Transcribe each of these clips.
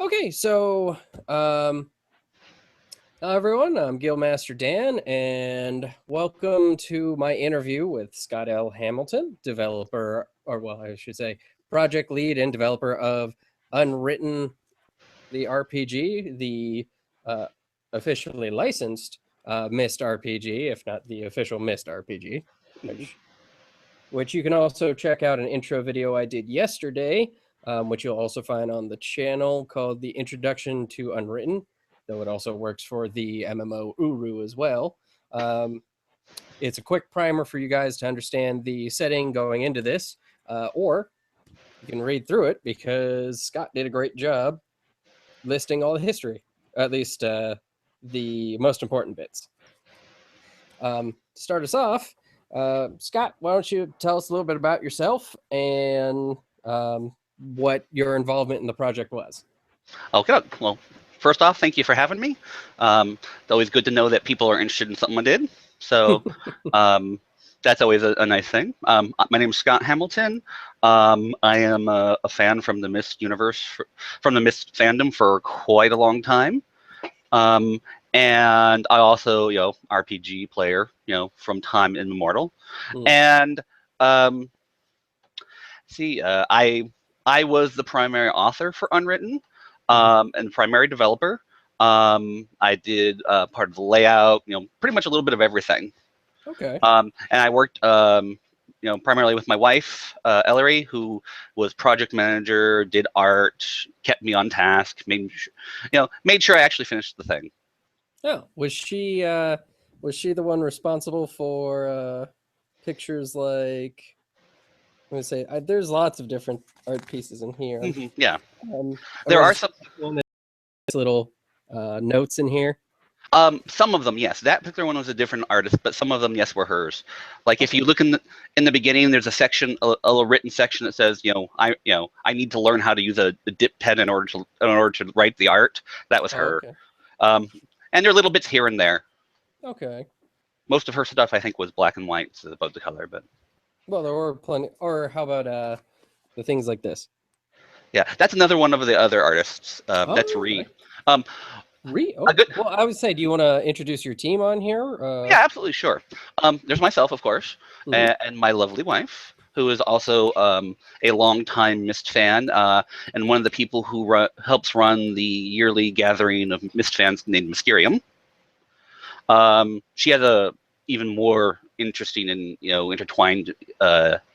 Okay, so hello everyone, I'm Guildmaster Dan, and welcome to my interview with Scott L. Hamilton, developer, or well, I should say, project lead and developer of Unwritten, the RPG, the uh, officially licensed Myst RPG, if not the official Myst RPG, Mhm. which you can also check out an intro video I did yesterday, which you'll also find on the channel called The Introduction to Unwritten, though it also works for the MMO Uru as well. It's a quick primer for you guys to understand the setting going into this, or you can read through it because Scott did a great job listing all the history, at least the most important bits. To start us off, Scott, why don't you tell us a little bit about yourself and what your involvement in the project was? Okay. Well, first off, thank you for having me. It's always good to know that people are interested in something I did. So um, that's always a nice thing. My name is Scott Hamilton. I am a fan from the Myst universe, from the Myst fandom for quite a long time. Um, and I also, RPG player, from time immemorial. Mm. And um, see, I was the primary author for Unwritten, Mm-hmm. and primary developer. I did part of the layout, pretty much a little bit of everything. Okay. And I worked, primarily with my wife, Ellery, who was project manager, did art, kept me on task, made sure I actually finished the thing. Oh, was she the one responsible for pictures like? I'm gonna say there's lots of different art pieces in here. Yeah, there are Was some. one that little notes in here? Some of them, yes. That particular one was a different artist, but some of them, yes, were hers. Like if Okay. you look in the beginning, there's a section, a written section that says, I need to learn how to use a dip pen in order to write the art. That was Oh, her. okay. Um, and there are little bits here and there. Okay. Most of her stuff, I think, was black and white as opposed to color. But Well, there were plenty. Or how about the things like this? yeah, that's another one of the other artists. That's Oh, Ree. okay. Um, a Oh, good, well, I would say, do you want to introduce your team on here? Yeah, absolutely, sure. There's myself, of course, Mhm. and my lovely wife, who is also a longtime Myst fan, and one of the people who helps run the yearly gathering of Myst fans named Mysterium. She has a even more interesting and intertwined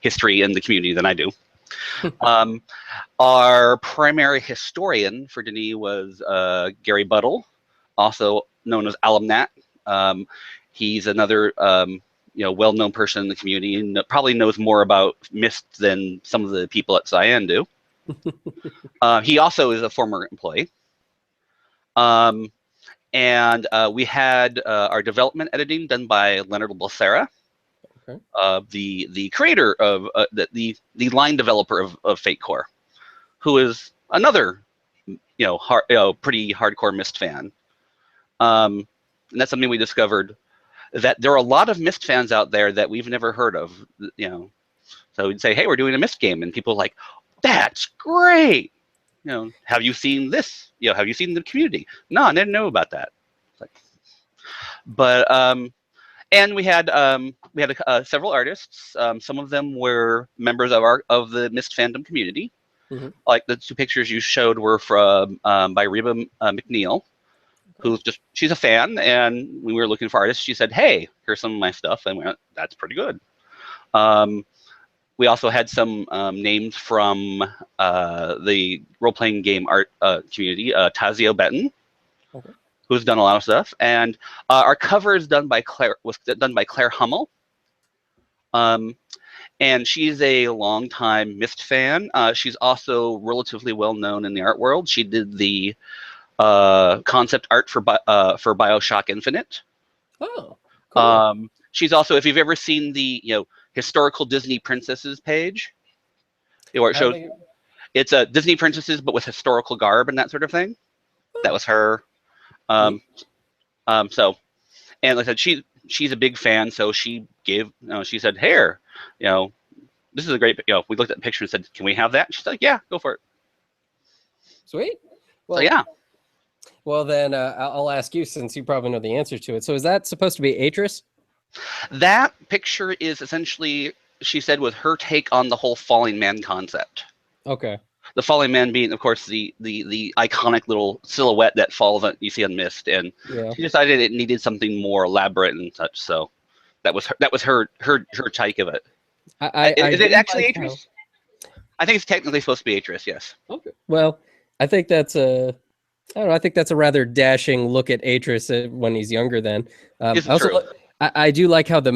history in the community than I do. Um, our primary historian for Denis was Gary Buttle, also known as Alumnat. Um, he's another well-known person in the community and probably knows more about Myst than some of the people at Cyan do. He also is a former employee. Um, and we had our development editing done by Leonard Becerra, Okay. the creator of the line developer of Fate Core, who is another pretty hardcore Myst fan. And that's something we discovered, that there are a lot of Myst fans out there that we've never heard of. So we'd say, "Hey, we're doing a Myst game," and people are like, "That's great." Have you seen this? Have you seen the community? No, I didn't know about that. Like, but and we had several artists. Some of them were members of the Myst fandom community. Mhm. Like the two pictures you showed were from by Reba McNeil, Okay. she's a fan, and when we were looking for artists, she said, "Hey, here's some of my stuff," and we went, "That's pretty good." Um, we also had some names from the role-playing game art community, Tazio Benton, Okay. who's done a lot of stuff, and our cover is done by Claire Hummel. Um, and she's a longtime Myst fan. She's also relatively well known in the art world. She did the concept art for Bioshock Infinite. Oh, cool. She's also, if you've ever seen the historical Disney princesses page, where it I shows think. it's a Disney princesses but with historical garb and that sort of thing. That Oh, was her. Um, neat. so, and like I said, she's a big fan, so she said, "Here, you know, this is a great." We looked at the picture and said, "Can we have that?" She's like, "Yeah, go for it." Sweet. So Well, yeah, well then I'll ask you since you probably know the answer to it. So is that supposed to be Atris? that picture is essentially, she said, was her take on the whole falling man concept. Okay. The falling man being, of course, the iconic little silhouette that falls on, you see on Myst, and Yeah. she decided it needed something more elaborate and such. So that was her take of it. I Is it do actually like how. Atris? I think it's technically supposed to be Atris. Yes. Okay. Well, I think that's a. I don't know. I think that's a rather dashing look at Atris when he's younger. Then Is I it also true? I do like how the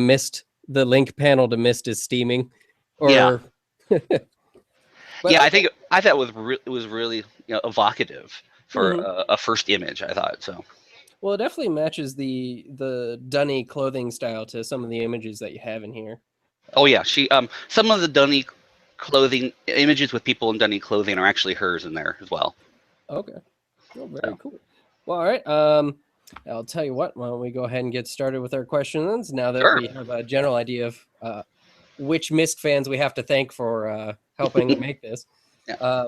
link panel to Myst is steaming, Yeah. or but Yeah, okay. I thought it was really, evocative for Mhm. a first image. I thought so. Well, it definitely matches the dunny clothing style to some of the images that you have in here. Oh yeah, she some of the Dunny clothing images with people in Dunny clothing are actually hers in there as well. Okay. Oh, very So cool. Well, all right. I'll tell you what. Why don't we go ahead and get started with our questions now that sure. we have a general idea of which Myst fans we have to thank for helping make this. Yeah.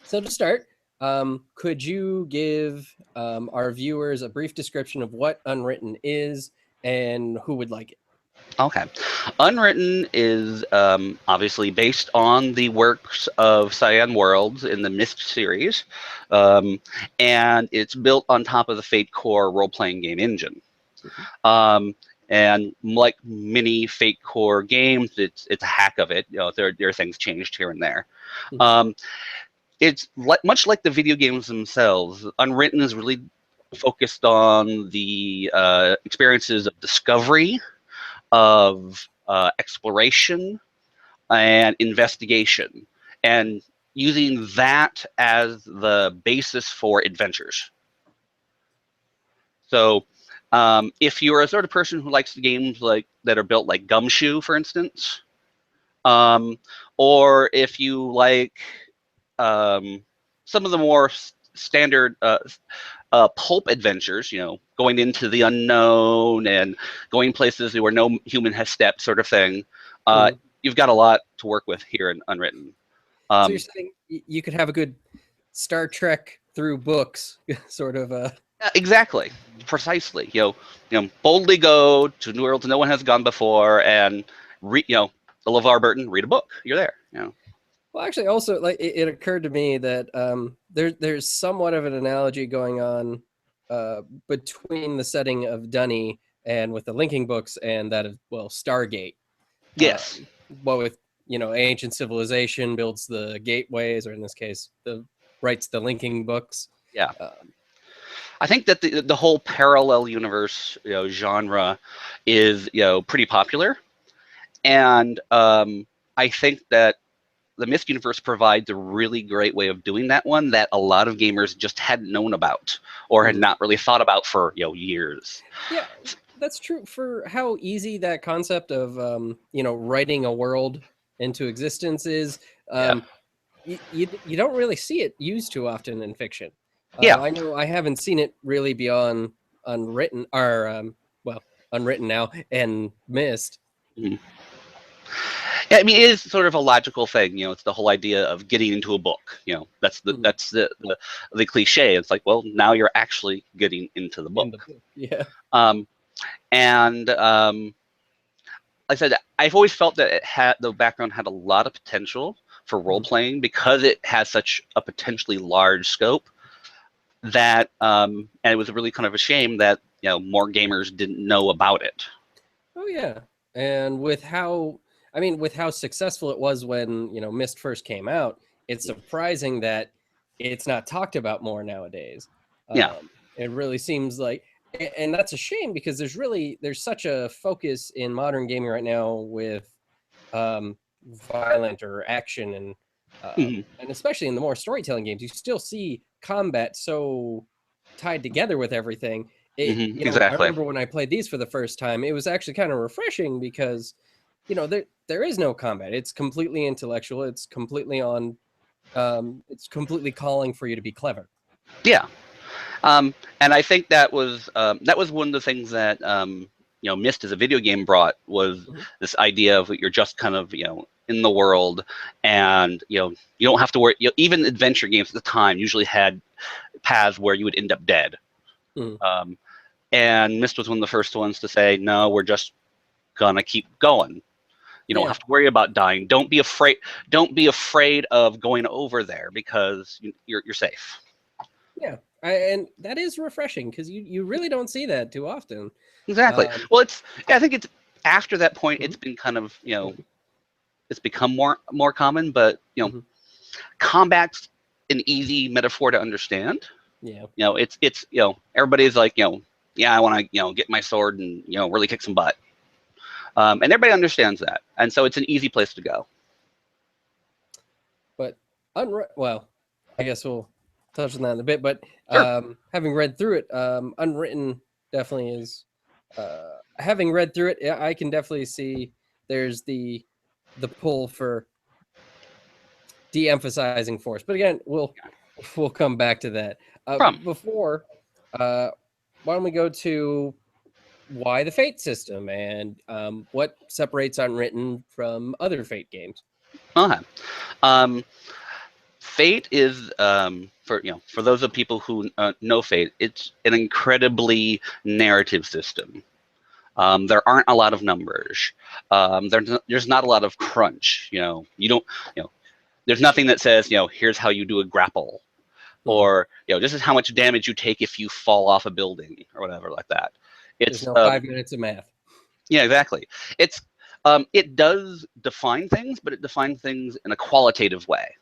So to start, could you give our viewers a brief description of what Unwritten is and who would like it? Okay. Unwritten is obviously based on the works of Cyan Worlds in the Myst series, and it's built on top of the Fate Core role-playing game engine. Um, and like many Fate Core games, it's a hack of it. There are things changed here and there. Um, it's much like the video games themselves. Unwritten is really focused on the experiences of discovery, of exploration, and investigation, and using that as the basis for adventures. So if you're a sort of person who likes the games like that are built like Gumshoe, for instance, or if you like some of the more standard pulp adventures, going into the unknown and going places where no human has stepped, sort of thing, you've got a lot to work with here in Unwritten. So you're saying you could have a good Star Trek through books, sort of. Exactly, precisely. Boldly go to new worlds no one has gone before, and the LeVar Burton, read a book. You're there. Well, actually, also like it occurred to me that there's somewhat of an analogy going on between the setting of Dunny and with the linking books and that of Stargate. Yes. What with ancient civilization builds the gateways, or in this case, writes the linking books. Yeah. I think that the whole parallel universe genre is pretty popular, and I think that the Myst universe provides a really great way of doing that one that a lot of gamers just hadn't known about or had not really thought about for years. Yeah, that's true. For how easy that concept of writing a world into existence is, you don't really see it used too often in fiction. Yeah. I know I haven't seen it really beyond Unwritten, or Unwritten now and Myst. Mm-hmm. Yeah, I mean, it is sort of a logical thing. It's the whole idea of getting into a book. That's the cliche. It's like, well, now you're actually getting into the book. In the book, yeah. And like I said, I've always felt that the background had a lot of potential for role playing because it has such a potentially large scope. That and it was really kind of a shame that more gamers didn't know about it. Oh yeah, and with how successful it was when Myst first came out, it's surprising that it's not talked about more nowadays. Yeah. It really seems like, and that's a shame because there's such a focus in modern gaming right now with violent or action and especially in the more storytelling games, you still see combat so tied together with everything. I Exactly. remember when I played these for the first time, it was actually kind of refreshing because, there is no combat. It's completely intellectual. It's completely it's completely calling for you to be clever. Yeah. And I think that was one of the things that Myst as a video game brought was this idea of you're just kind of in the world, and you don't have to worry. Even adventure games at the time usually had paths where you would end up dead. Mm. And Myst was one of the first ones to say, no, we're just gonna keep going. You don't Yeah. have to worry about dying. Don't be afraid. Don't be afraid of going over there because you're safe. Yeah, and that is refreshing because you really don't see that too often. Exactly. Well, I think it's after that point it's Mhm. been kind of it's become more common, but Mhm. combat's an easy metaphor to understand. Yeah. It's everybody's like yeah, I want to get my sword and really kick some butt, and everybody understands that, and so it's an easy place to go. But well, I guess we'll touch on that in a bit. But Sure. having read through it, Unwritten definitely is. Having read through it, I can definitely see there's the pull for de-emphasizing force. But again, we'll come back to that. From Before, why don't we go to why the Fate system and what separates Unwritten from other Fate games? okay. Fate is for those of people who know Fate, it's an incredibly narrative system. There aren't a lot of numbers. There's not a lot of crunch. You don't. There's nothing that says here's how you do a grapple, or this is how much damage you take if you fall off a building or whatever like that. There's It's no 5 minutes of math. yeah, exactly. It's it does define things, but it defines things in a qualitative way.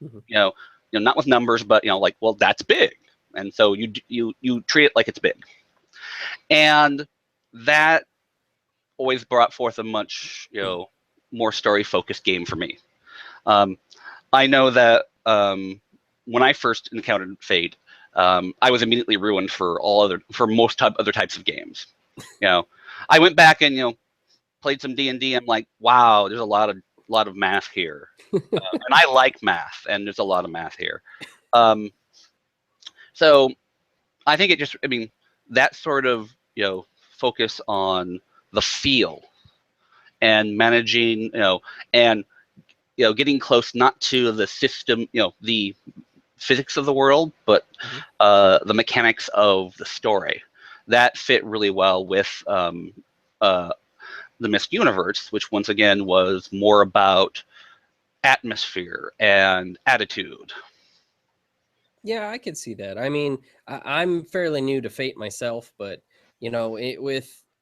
Mhm. Not with numbers, but like, well, that's big, and so you treat it like it's big, and that always brought forth a much more story focused game for me. Um, I know that when I first encountered Fate, I was immediately ruined for most other types of games. I went back and played some D&D. I'm like, wow, there's a lot of math here, and I like math, and there's a lot of math here. So I think that sort of focus on the feel and managing and getting close not to the system the physics of the world, but Mhm. the mechanics of the story that fit really well with uh, the Myst universe, which once again was more about atmosphere and attitude. Yeah, I could see that. I mean, I'm fairly new to Fate myself, but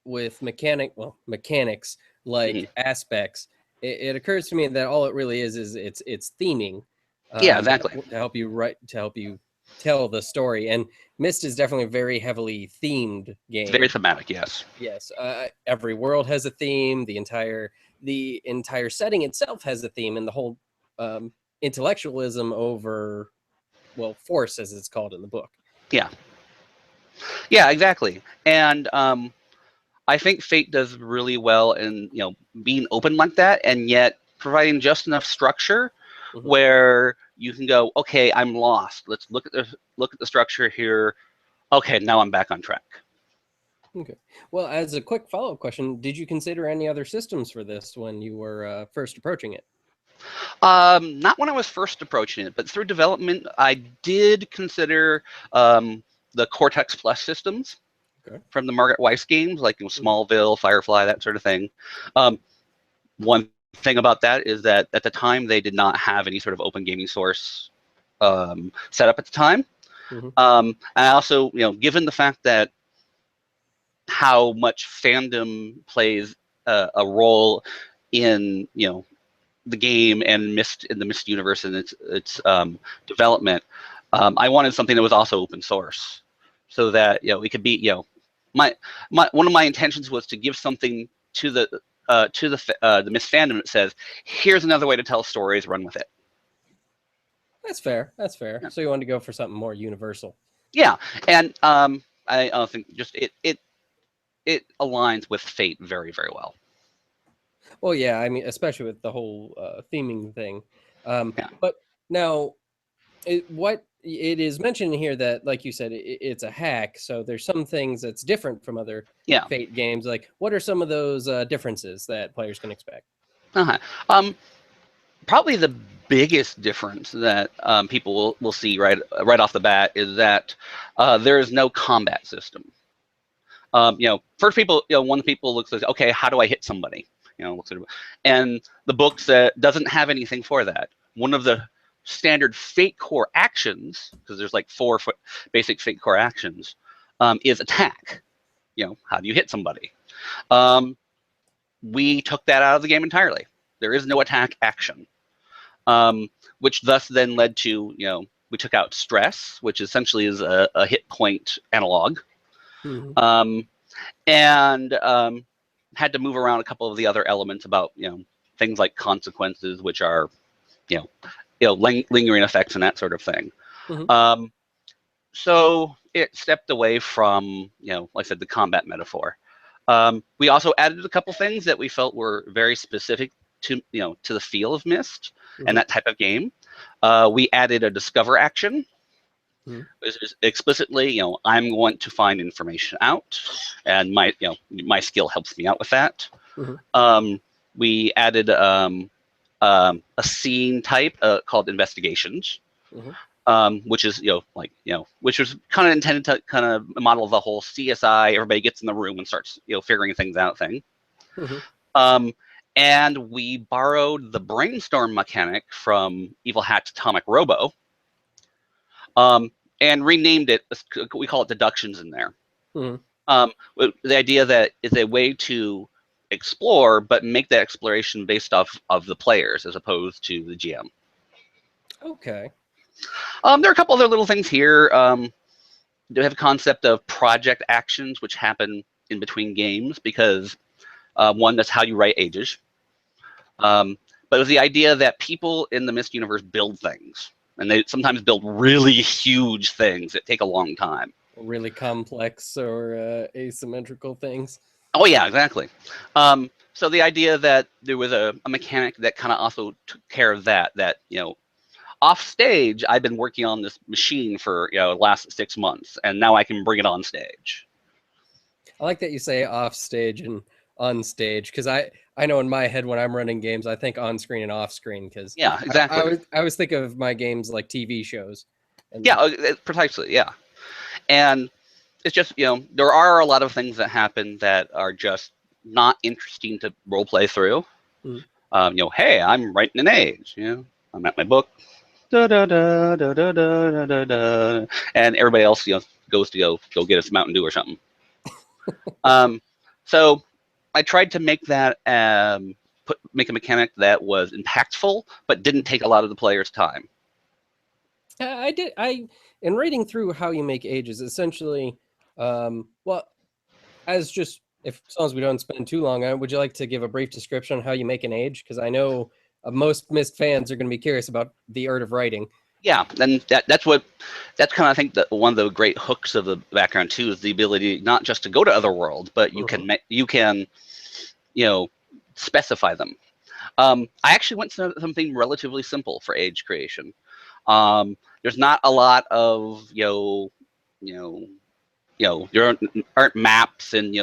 with mechanics Mhm. like aspects, it occurs to me that all it really is it's theming, Yeah, exactly. to help you tell the story. And Myst is definitely a very heavily themed It's very game. thematic, yes. Yes, every world has a theme. The entire setting itself has a theme, and the whole um, intellectualism over force, as it's called in the book. Yeah, yeah, exactly. And I think Fate does really well in being open like that, and yet providing just enough structure Mhm. where you can go, okay, I'm lost. Let's look at the structure here. Okay, now I'm back on track. Okay. Well, as a quick follow-up question, did you consider any other systems for this when you were first approaching it? Not when I was first approaching it, but through development, I did consider the Cortex Plus systems Okay. from the Margaret Weiss games, like Mhm. Smallville, Firefly, that sort of thing. Um, One thing about that is that at the time they did not have any sort of open gaming source set up at the time. Mhm. And I also, given the fact that how much fandom plays a role in, the game and in the Myst universe and its development, I wanted something that was also open source, so that it could be my one of my intentions was to give something to the Myst fandom that says, here's another way to tell stories, run with it. That's fair. That's fair. Yeah, So you wanted to go for something more universal. yeah. And I think just it aligns with Fate very, very well. Well, yeah, I mean, especially with the whole theming thing. Yeah, But now, what it is mentioned here that, like you said, it's a hack. So there's some things that's different from other yeah. Fate games. Like, what are some of those differences that players can expect? Uh-huh. Um, Probably the biggest difference that people will see right off the bat is that there is no combat system. First one of the people looks like, okay, how do I hit somebody? And the book doesn't have anything for that. One of the standard Fate Core actions, because there's like 4 basic Fate Core actions, is attack. How do you hit somebody? We took that out of the game entirely. There is no attack action, which thus then led to, we took out stress, which essentially is a hit point analog. Mm-hmm. And had to move around a couple of the other elements about things like consequences, which are lingering effects and that sort of thing. Mm-hmm. So it stepped away from like I said, the combat metaphor. We also added a couple things that we felt were very specific to to the feel of Myst and that type of game. We added a discover action. Explicitly, I'm going to find information out, and my skill helps me out with that. We added a scene type called investigations, which is which was kind of intended to kind of model the whole CSI. Everybody gets in the room and starts figuring things out thing. And we borrowed the brainstorm mechanic from Evil Hat's Atomic Robo. And renamed it. We call it deductions in there. The idea that is a way to explore, but make that exploration based off of the players as opposed to the GM. Okay. There are a couple other little things here. Do have a concept of project actions, which happen in between games because one, that's how you write ages. But it was the idea that people in the Myst universe build things. And they sometimes build really huge things that take a long time. Really complex or asymmetrical things. Oh, yeah, exactly. So the idea that there was a mechanic that kind of also took care of that, off stage, I've been working on this machine for, the last 6 months, and now I can bring it on stage. I like that you say off stage and on stage, because I know in my head when I'm running games, I think on screen and off screen. Because yeah, exactly. I always think of my games like TV shows. And yeah, precisely. Yeah, and it's just there are a lot of things that happen that are just not interesting to role play through. Hey, I'm writing an age. I'm at my book. Da, da, da, da, da, da, da, da, and everybody else goes to go get us Mountain Dew or something. So I tried to make that make a mechanic that was impactful but didn't take a lot of the player's time. In reading through how you make ages, essentially, well, as long as we don't spend too long on it, would you like to give a brief description on how you make an age? Because I know most Myst fans are going to be curious about the art of writing. Yeah, and that's kind of, I think, that one of the great hooks of the background too is the ability not just to go to other worlds, but you can specify them. I actually went to something relatively simple for age creation. There's not a lot of there aren't maps and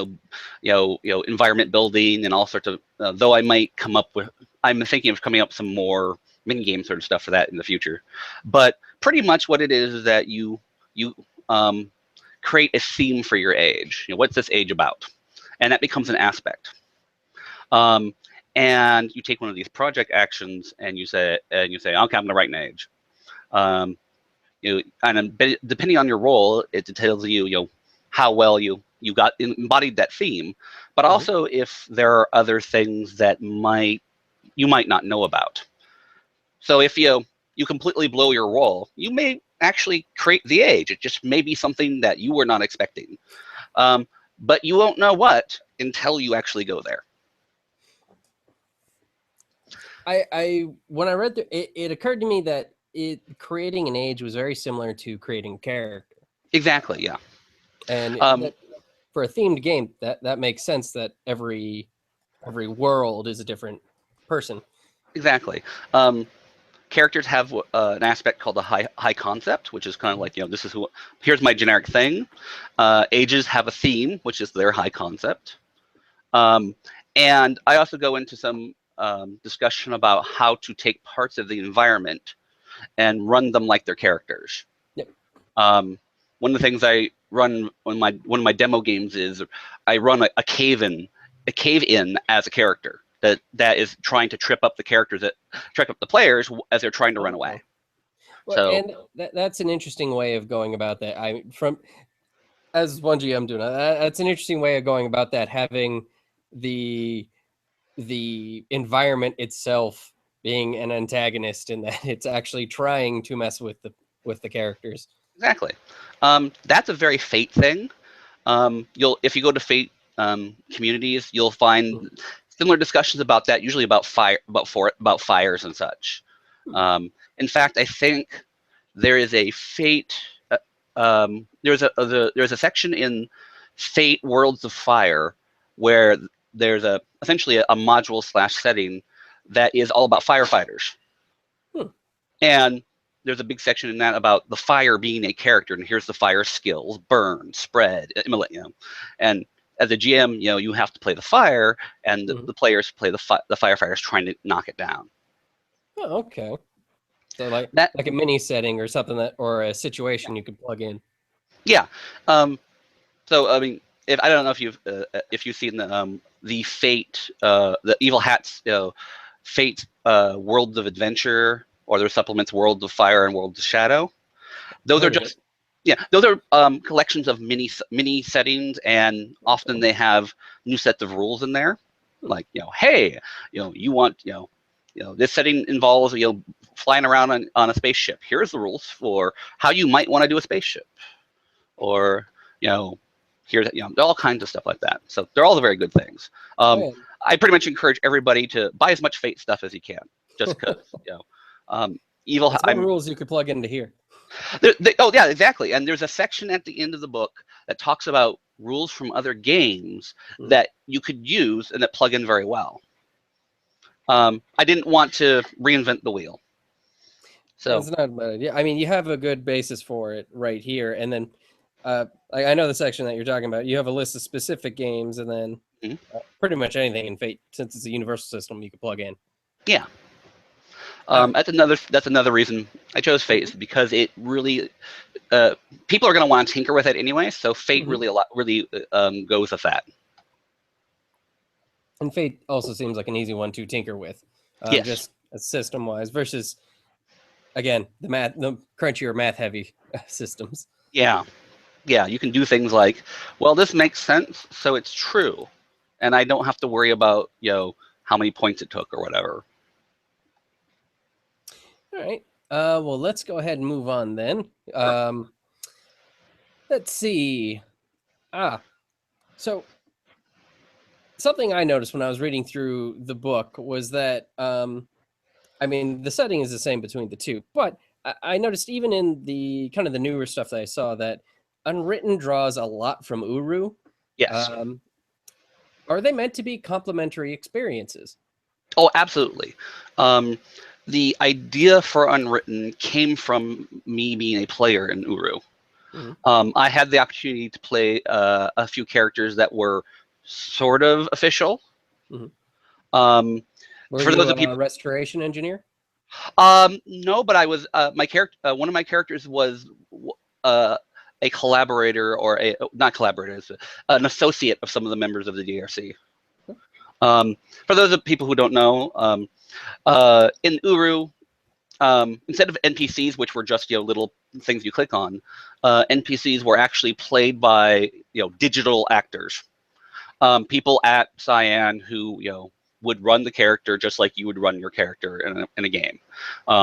environment building and all sorts of. Though I'm thinking of coming up with some more mini game sort of stuff for that in the future. But pretty much what it is that you create a theme for your age. What's this age about? And that becomes an aspect. And you take one of these project actions and you say, okay, I'm going to write an age. And depending on your role, it tells you, how well you got embodied that theme, but also if there are other things that you might not know about. So if you completely blow your role, you may actually create the age. It just may be something that you were not expecting. But you won't know what until you actually go there. When I read it occurred to me that creating an age was very similar to creating character. Exactly, yeah. And for a themed game, that makes sense that every world is a different person. Exactly. Characters have an aspect called the high concept, which is kind of like, this is here's my generic thing. Ages have a theme, which is their high concept. And I also go into some discussion about how to take parts of the environment and run them like their characters. Yep. One of the things I run on one of my demo games is I run a cave in as a character that is trying to trip up the players as they're trying to run away. Well, So and that's an interesting way of going about that. As one GM doing that's an interesting way of going about that, having the environment itself being an antagonist in that it's actually trying to mess with the characters. exactly. That's a very Fate thing. If you go to Fate communities, you'll find similar discussions about that, usually about fires and such. In fact, I think there is a Fate. There's a section in Fate Worlds of Fire where there's essentially a module / setting that is all about firefighters. And there's a big section in that about the fire being a character, and here's the fire skills: burn, spread, immolate. And as a GM, you have to play the fire, and the players play the firefighters trying to knock it down. Oh, okay. So like a mini setting or something or a situation you could plug in. Yeah. So I mean, I don't know if you've seen the Fate, the Evil Hats, Fate Worlds of Adventure, or their supplements Worlds of Fire and Worlds of Shadow. Those are just those are collections of mini settings, and often they have new sets of rules in there. Like hey, you want this setting involves flying around on a spaceship. Here's the rules for how you might want to do a spaceship, or here's all kinds of stuff like that. So they're all the very good things. I pretty much encourage everybody to buy as much Fate stuff as you can, just because evil. There's more rules you could plug into here. Oh yeah, exactly. And there's a section at the end of the book that talks about rules from other games that you could use and that plug in very well. I didn't want to reinvent the wheel. So it's not bad. Yeah, I mean, you have a good basis for it right here, and then I know the section that you're talking about. You have a list of specific games, and then pretty much anything in Fate, since it's a universal system, you can plug in. Yeah. That's another reason I chose Fate, is because it really people are going to want to tinker with it anyway. So Fate really goes with that. And Fate also seems like an easy one to tinker with, yes. Just system wise versus, again, the crunchier math heavy systems. Yeah, you can do things like, well, this makes sense, so it's true, and I don't have to worry about how many points it took or whatever. All right. Well, let's go ahead and move on then. Let's see. So something I noticed when I was reading through the book was that, I mean, the setting is the same between the two, but I noticed even in the kind of the newer stuff that I saw that Unwritten draws a lot from Uru. Yes. Are they meant to be complementary experiences? Oh, absolutely. The idea for Unwritten came from me being a player in Uru. I had the opportunity to play a few characters that were sort of official. Were for you those people, restoration engineer? No, but I was my character. One of my characters was a collaborator, or not collaborator, an associate of some of the members of the DRC. For those of people who don't know, in Uru, instead of NPCs, which were just little things you click on, NPCs were actually played by digital actors, people at Cyan who would run the character just like you would run your character in a game.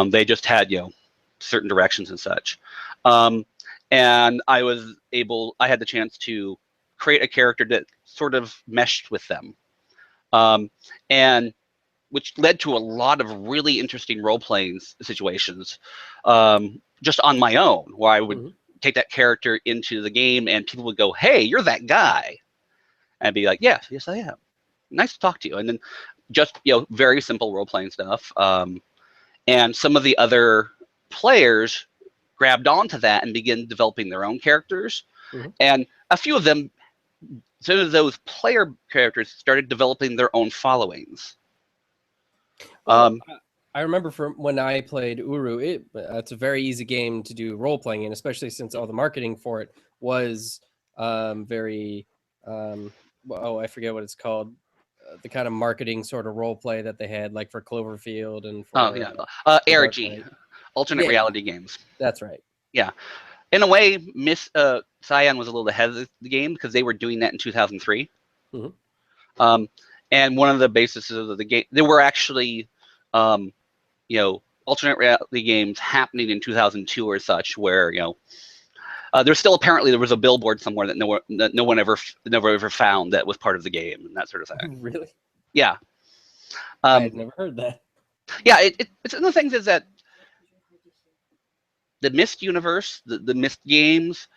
They just had certain directions and such. And I had the chance to create a character that sort of meshed with them, and which led to a lot of really interesting role-playing situations, just on my own, where I would take that character into the game and people would go, "Hey, you're that guy," and I'd be like, "Yes, I am. Nice to talk to you." And then just very simple role-playing stuff, and some of the other players grabbed onto that and began developing their own characters, and a few of them, some of those player characters started developing their own followings. Um, I remember from when I played Uru, it's a very easy game to do role playing in, especially since all the marketing for it was very oh, I forget what it's called. The kind of marketing sort of role play that they had, like for Cloverfield and oh for yeah, the Dark ARG, Knight. alternate Yeah, reality games. that's right. Yeah, in a way, Cyan was a little ahead of the game because they were doing that in 2003. Mhm. And one of the bases of the game, there were actually, alternate reality games happening in 2002 or such, where there's still apparently there was a billboard somewhere that no one ever found that was part of the game and that sort of thing. Really? Yeah, I had never heard that. yeah. It's one of the things is that the Myst universe, the Myst games,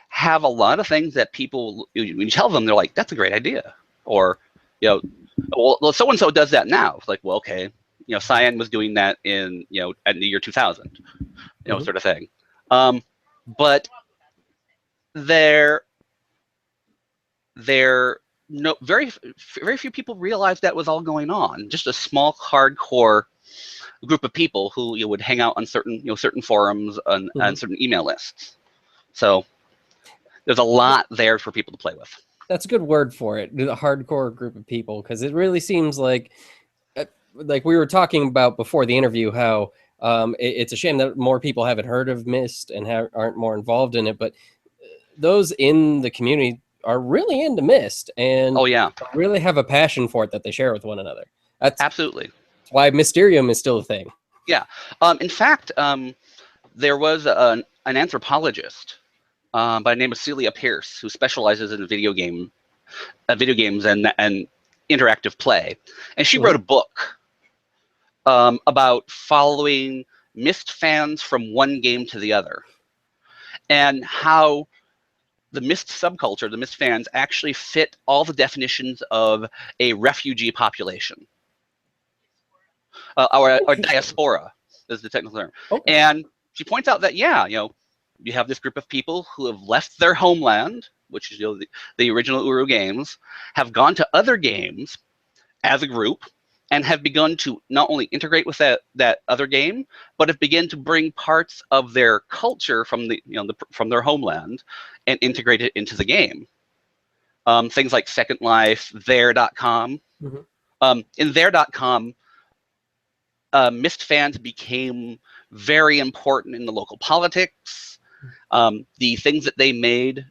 have a lot of things that people, when you tell them, they're like, "That's a great idea," or well, so and so does that now. It's like, well, okay, Cyan was doing that in at the year 2000, sort of thing. But there no very few people realized that was all going on. Just a small hardcore group of people who would hang out on certain forums and certain email lists. So there's a lot there for people to play with. That's a good word for it, the hardcore group of people, because it really seems like we were talking about before the interview, how it's a shame that more people haven't heard of Myst and aren't more involved in it, but those in the community are really into Myst and Oh yeah, really have a passion for it that they share with one another. That's absolutely. why Mysterium is still a thing. Yeah. In fact, there was an anthropologist by the name of Celia Pierce who specializes in video games and interactive play, and she wrote a book about following Myst fans from one game to the other, and how the Myst subculture, the Myst fans, actually fit all the definitions of a refugee population, or diaspora is the technical term. Okay. And she points out that you have this group of people who have left their homeland, which is the original Uru games, have gone to other games as a group, and have begun to not only integrate with that other game, but have begun to bring parts of their culture from from their homeland and integrate it into the game. Things like Second Life, there.com. In there.com, Myst fans became very important in the local politics. The things that they made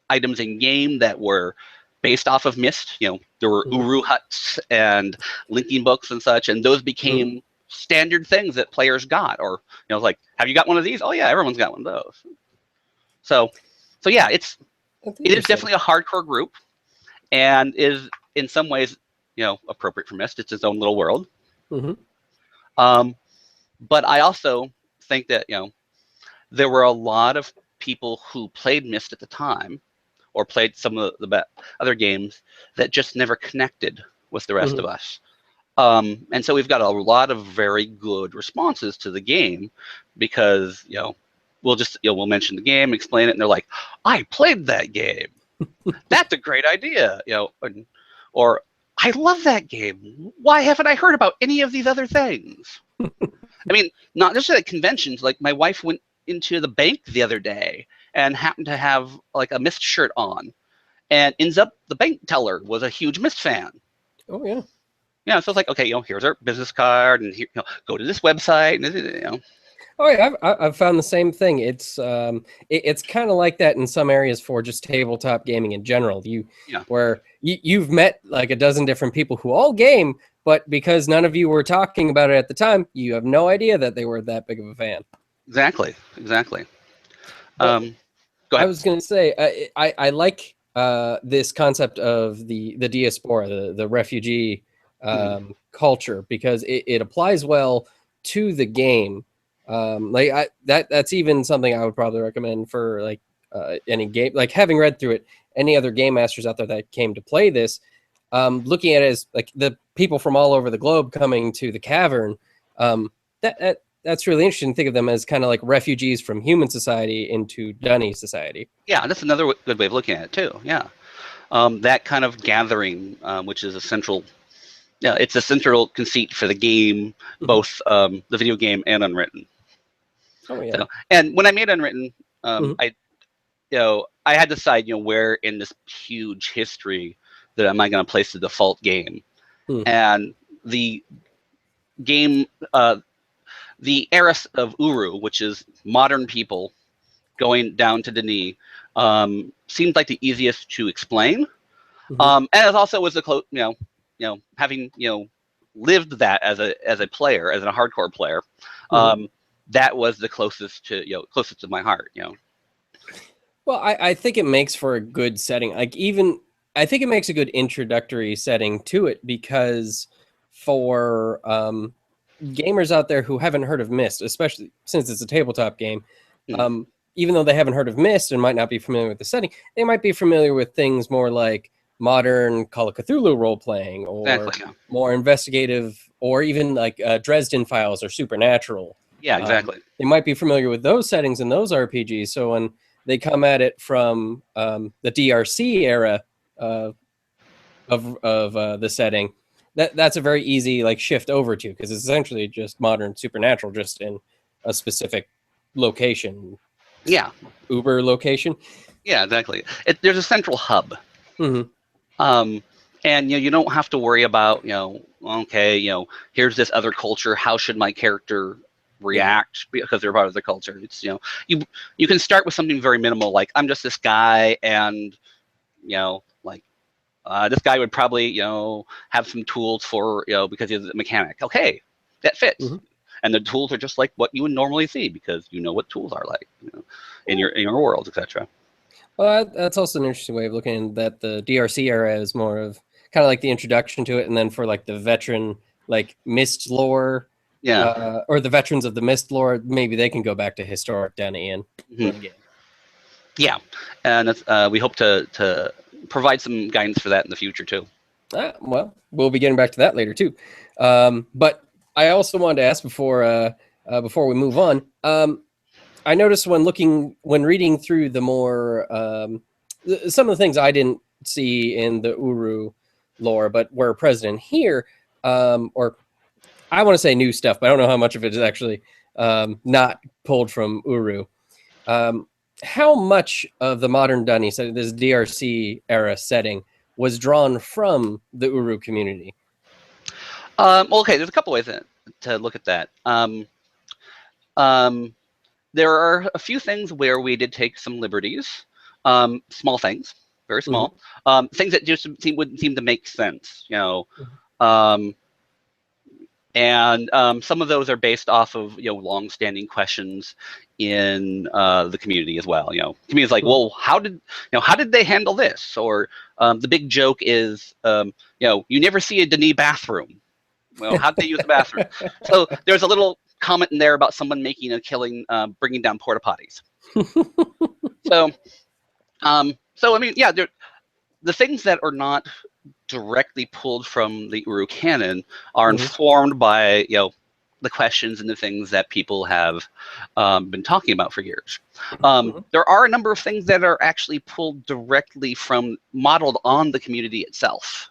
items in game that were based off of Myst. There were Uru huts and linking books and such, and those became standard things that players got. Or like, have you got one of these? Oh yeah, everyone's got one of those. So yeah, it is definitely a hardcore group, and is in some ways appropriate for Myst. It's its own little world. But I also think that there were a lot of people who played Myst at the time, or played some of the other games, that just never connected with the rest of us. And so we've got a lot of very good responses to the game, because we'll mention the game, explain it, and they're like, I played that game. That's a great idea. Or I love that game. Why haven't I heard about any of these other things? I mean, not just at conventions. Like, my wife went into the bank the other day and happened to have like a Myst shirt on, and ends up the bank teller was a huge Myst fan. Oh yeah. Yeah, so it's like, okay, here's our business card, and here, go to this website, and Oh yeah, I've found the same thing. It's it's kind of like that in some areas for just tabletop gaming in general. Where you've met like a dozen different people who all game, but because none of you were talking about it at the time, you have no idea that they were that big of a fan. Exactly. Go ahead. I was going to say I like this concept of the diaspora, the refugee culture, because it applies well to the game. That's even something I would probably recommend for like any game. Like, having read through it, any other game masters out there that came to play this, looking at it as like the people from all over the globe coming to the cavern. That's really interesting to think of them as kind of like refugees from human society into Dunny society. Yeah, that's another good way of looking at it too. Yeah, that kind of gathering, which is a central Yeah, it's a central conceit for the game, both the video game and Unwritten. Oh yeah. So, and when I made Unwritten, Mhm. I had to decide, where in this huge history that am I going to place the default game, and the game, the era of Uru, which is modern people going down to Denis, seemed like the easiest to explain, and it also was the close, having lived that as a player, as a hardcore player, that was the closest to my heart, Well, I think it makes for a good setting. Like I think it makes a good introductory setting to it, because for gamers out there who haven't heard of Myst, especially since it's a tabletop game, even though they haven't heard of Myst and might not be familiar with the setting, they might be familiar with things more like modern Call of Cthulhu role playing, or Exactly, yeah. more investigative, or even like Dresden Files or Supernatural. Yeah, exactly. They might be familiar with those settings in those RPGs. So when they come at it from the DRC era of the setting, that's a very easy like shift over to, because it's essentially just modern Supernatural, just in a specific location. Yeah. Uber location. Yeah, exactly. There's a central hub. Mm-hmm. And you don't have to worry about, okay, here's this other culture. How should my character react because they're part of the culture? It's you can start with something very minimal, like I'm just this guy, and like this guy would probably have some tools for because he's a mechanic. Okay, that fits. And the tools are just like what you would normally see, because you know what tools are like in your world, etc. Well, that's also an interesting way of looking at that. The DRC era is more of kind of like the introduction to it, and then for like the veteran, like Myst lore, or the veterans of the Myst lore, maybe they can go back to historic Denny and run a game. Yeah, and that's, we hope to provide some guidance for that in the future too. Well, we'll be getting back to that later too. But I also wanted to ask before we move on. I noticed when reading through the more some of the things I didn't see in the Uru lore, but were present here, or I want to say new stuff, but I don't know how much of it is actually not pulled from Uru. How much of the modern Dunny, so this DRC era setting, was drawn from the Uru community? Well, okay, there's a couple ways to look at that. There are a few things where we did take some liberties, small things, very small, things that just wouldn't seem to make sense, and some of those are based off of long-standing questions in the community as well. Community's like, well, how did they handle this? Or the big joke is, you never see a Denis bathroom. Well, how did they use the bathroom? So there's a little comment in there about someone making a killing, bringing down porta potties. So I mean, yeah, the things that are not directly pulled from the Uru canon are informed by the questions and the things that people have been talking about for years. There are a number of things that are actually pulled directly from, modeled on the community itself.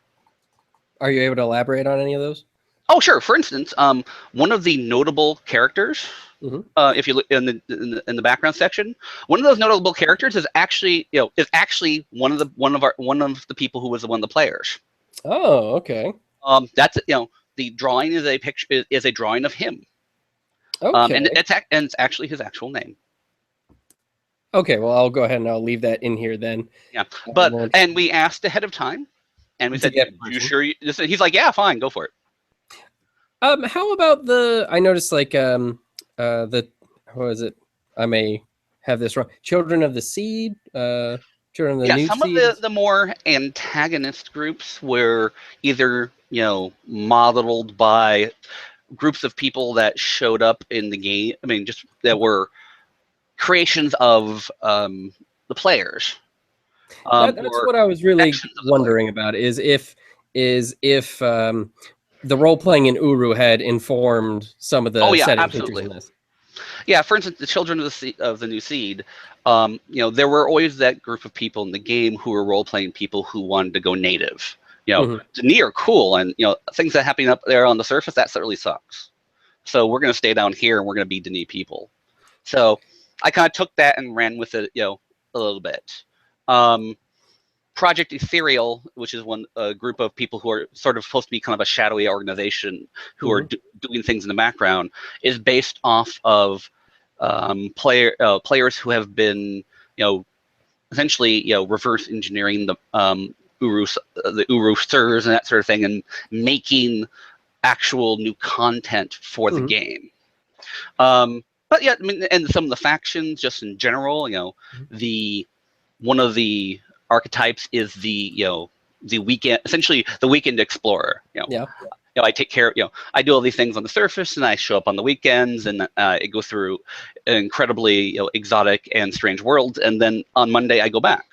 Are you able to elaborate on any of those? Oh, sure. For instance, one of the notable characters, if you look in the background section, one of those notable characters is actually one of the people who was one of the players. Oh, okay. That's the drawing is a picture, is a drawing of him. Okay. And it's actually his actual name. Okay, well, I'll go ahead and I'll leave that in here then. Yeah, but and we asked ahead of time, and we said, "You sure?" He's like, "Yeah, fine, go for it." How about I noticed like the what is it? I may have this wrong. Children of the Seed, Children of the New some Seed. of the more antagonist groups were either modeled by groups of people that showed up in the game. I mean, just that were creations of the players. That's what I was really wondering about. Is if the role playing in Uru had informed some of the setting features in this. Yeah, for instance, the Children of the New Seed, there were always that group of people in the game who were role playing people who wanted to go native, Dini are cool, and things that happen up there on the surface, that certainly sucks. So we're going to stay down here, and we're going to be Dini people. So I kind of took that and ran with it, a little bit. Project Ethereal, which is a group of people who are sort of supposed to be kind of a shadowy organization who are doing things in the background, is based off of players who have been, essentially, reverse engineering the Uru servers and that sort of thing, and making actual new content for the game. But yeah, I mean, and some of the factions, just in general, one of the archetypes is the weekend, essentially the weekend explorer. I take care. I do all these things on the surface, and I show up on the weekends, and it goes through incredibly exotic and strange worlds, and then on Monday I go back.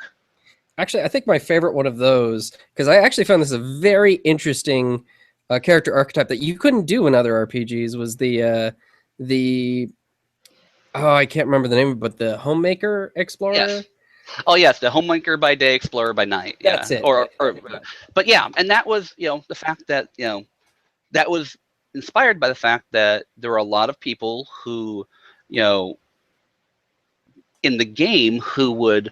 Actually, I think my favorite one of those, because I actually found this a very interesting character archetype that you couldn't do in other RPGs, was the I can't remember the name, but the homemaker explorer. Yes. Oh yes, the homemaker by day, explorer by night. Yeah. That's it. But yeah, and that was the fact that that was inspired by the fact that there were a lot of people who in the game who would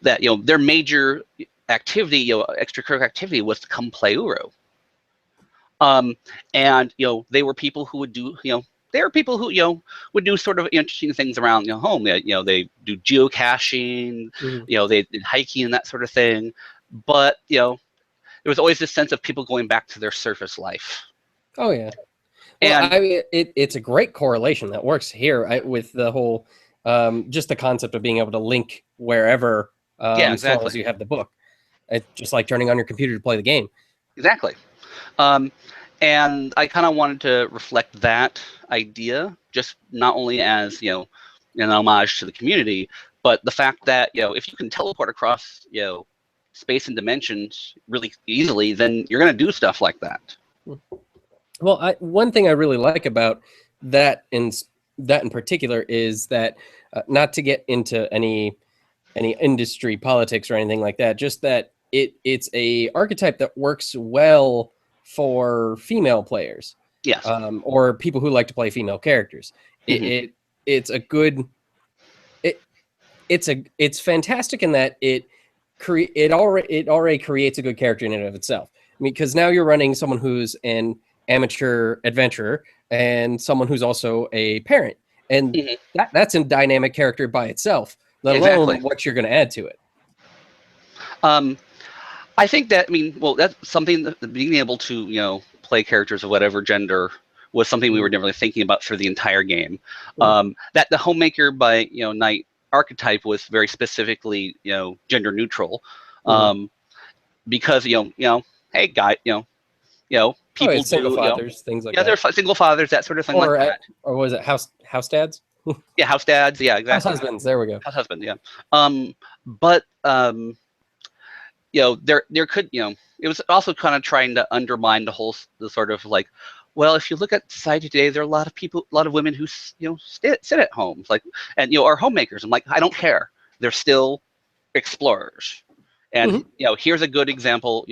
their major activity, extracurricular activity, was to come play Uru. And they were people who would do there are people who would do sort of interesting things around home. They do geocaching, they did hiking and that sort of thing. But there was always this sense of people going back to their surface life. Oh yeah, well, I mean, it's a great correlation that works here with the whole just the concept of being able to link wherever, exactly. as long as you have the book. It's just like turning on your computer to play the game. Exactly. And I kind of wanted to reflect that idea, just not only as an homage to the community, but the fact that if you can teleport across space and dimensions really easily, then you're going to do stuff like that. Well, one thing I really like about that in particular is that not to get into any industry politics or anything like that, just that it's a archetype that works well for female players. Yes. Or people who like to play female characters. It's a good. It's fantastic in that it already creates a good character in and of itself. I mean, because now you're running someone who's an amateur adventurer and someone who's also a parent, and that's a dynamic character by itself, let alone what you're going to add to it. I think that, that's something that being able to play characters of whatever gender was something we were never really thinking about for the entire game. That the homemaker by night archetype was very specifically gender neutral, because hey guy people single fathers, things like that. They're single fathers, that sort of thing, like that. Or was it house dads? Yeah, house dads. Yeah, exactly. House husbands. There we go. House husband. Yeah. But there could it was also kind of trying to undermine the sort of like, well, if you look at society today, there are a lot of women who sit at home, and are homemakers. I'm like, I don't care. They're still explorers. And here's a good example,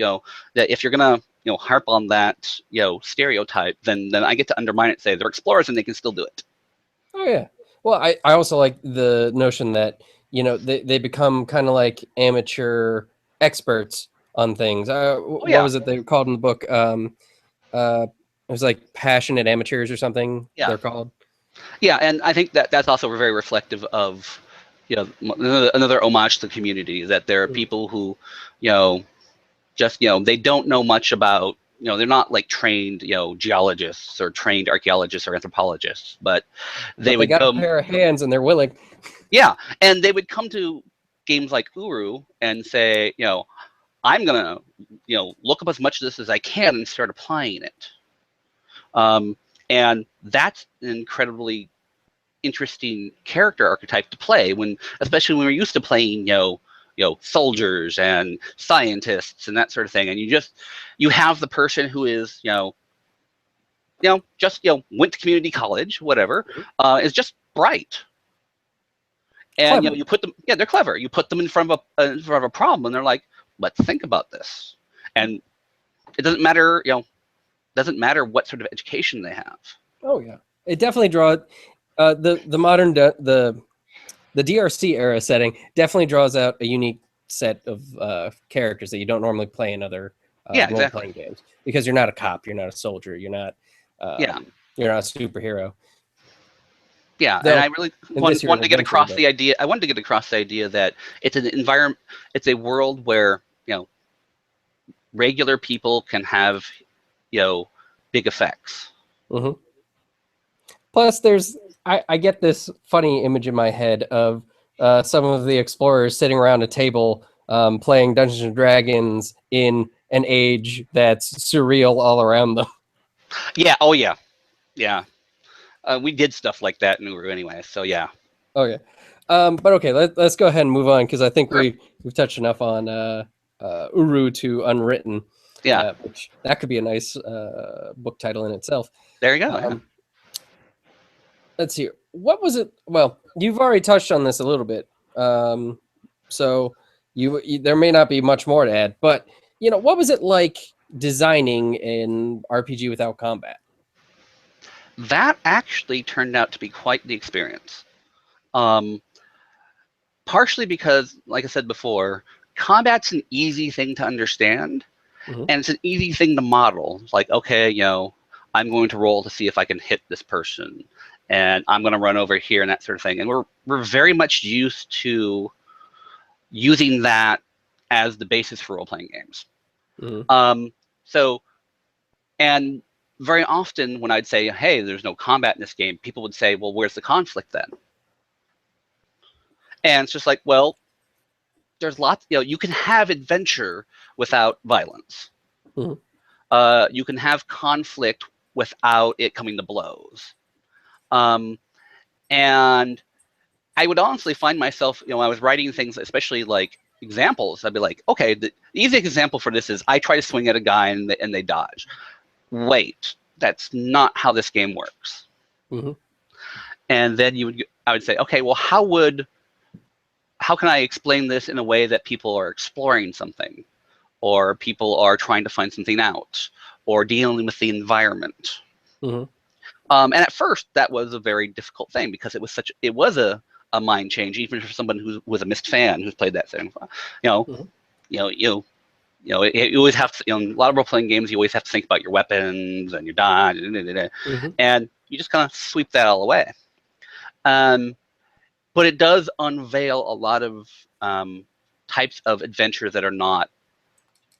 that if you're gonna harp on that stereotype, then I get to undermine it, say they're explorers and they can still do it. Oh yeah. Well, I also like the notion that they become kind of like amateur experts on things. What was it they were called in the book? It was like passionate amateurs or something. Yeah, they're called. Yeah, and I think that's also very reflective of another homage to the community, that there are people who just they don't know much about they're not like trained geologists or trained archaeologists or anthropologists, but they would got a pair of hands and they're willing. Yeah, and they would come to games like Uru and say, I'm gonna look up as much of this as I can and start applying it. And that's an incredibly interesting character archetype to play, especially when we're used to playing soldiers and scientists and that sort of thing, and you have the person who is just went to community college, whatever, is just bright, and you put them, they're clever. You put them in front of a problem, and they're like, let's think about this. And it doesn't matter, doesn't matter what sort of education they have. Oh yeah, it definitely draws the modern the DRC era setting definitely draws out a unique set of characters that you don't normally play in other Yeah, role exactly. playing games, because you're not a cop, you're not a soldier, you're not Yeah. you're not a superhero. Yeah, and Though I really in this you're an wanted to get adventurer, across but the idea. I wanted to get across the idea that it's an environment, it's a world where regular people can have big effects. mhm. Plus there's I get this funny image in my head of some of the explorers sitting around a table playing Dungeons and Dragons in an age that's surreal all around them. Yeah. Oh yeah. Yeah. We did stuff like that in Uru anyway. So yeah. Okay. But okay, let's go ahead and move on, because I think Sure. we've touched enough on Uru to Unwritten, Yeah. which that could be a nice book title in itself. There you go. Yeah. Um, let's see. What was it? Well, you've already touched on this a little bit, so you there may not be much more to add. But what was it like designing an RPG without combat? That actually turned out to be quite the experience. Um, partially because, like I said before, combat's an easy thing to understand, Mhm. and it's an easy thing to model. Like, okay, I'm going to roll to see if I can hit this person, and I'm going to run over here and that sort of thing. And we're very much used to using that as the basis for role playing games. Mhm. So, and very often when I'd say, hey, there's no combat in this game, people would say, well, where's the conflict then? And it's just like, well, there's lots, you can have adventure without violence. Mhm. You can have conflict without it coming to blows. And I would honestly find myself, I was writing things, especially like examples. I'd be like, okay, the easy example for this is I try to swing at a guy and they dodge. Wait, that's not how this game works. Mhm. And then I would say, okay, well, how can I explain this in a way that people are exploring something, or people are trying to find something out, or dealing with the environment? Mhm. And at first, that was a very difficult thing, because it was a mind change, even for someone who was a Myst fan who's played that thing. Mhm. You always have to, a lot of role playing games, you always have to think about your weapons and your dodge, Mhm. and you just kind of sweep that all away. But it does unveil a lot of types of adventure that are not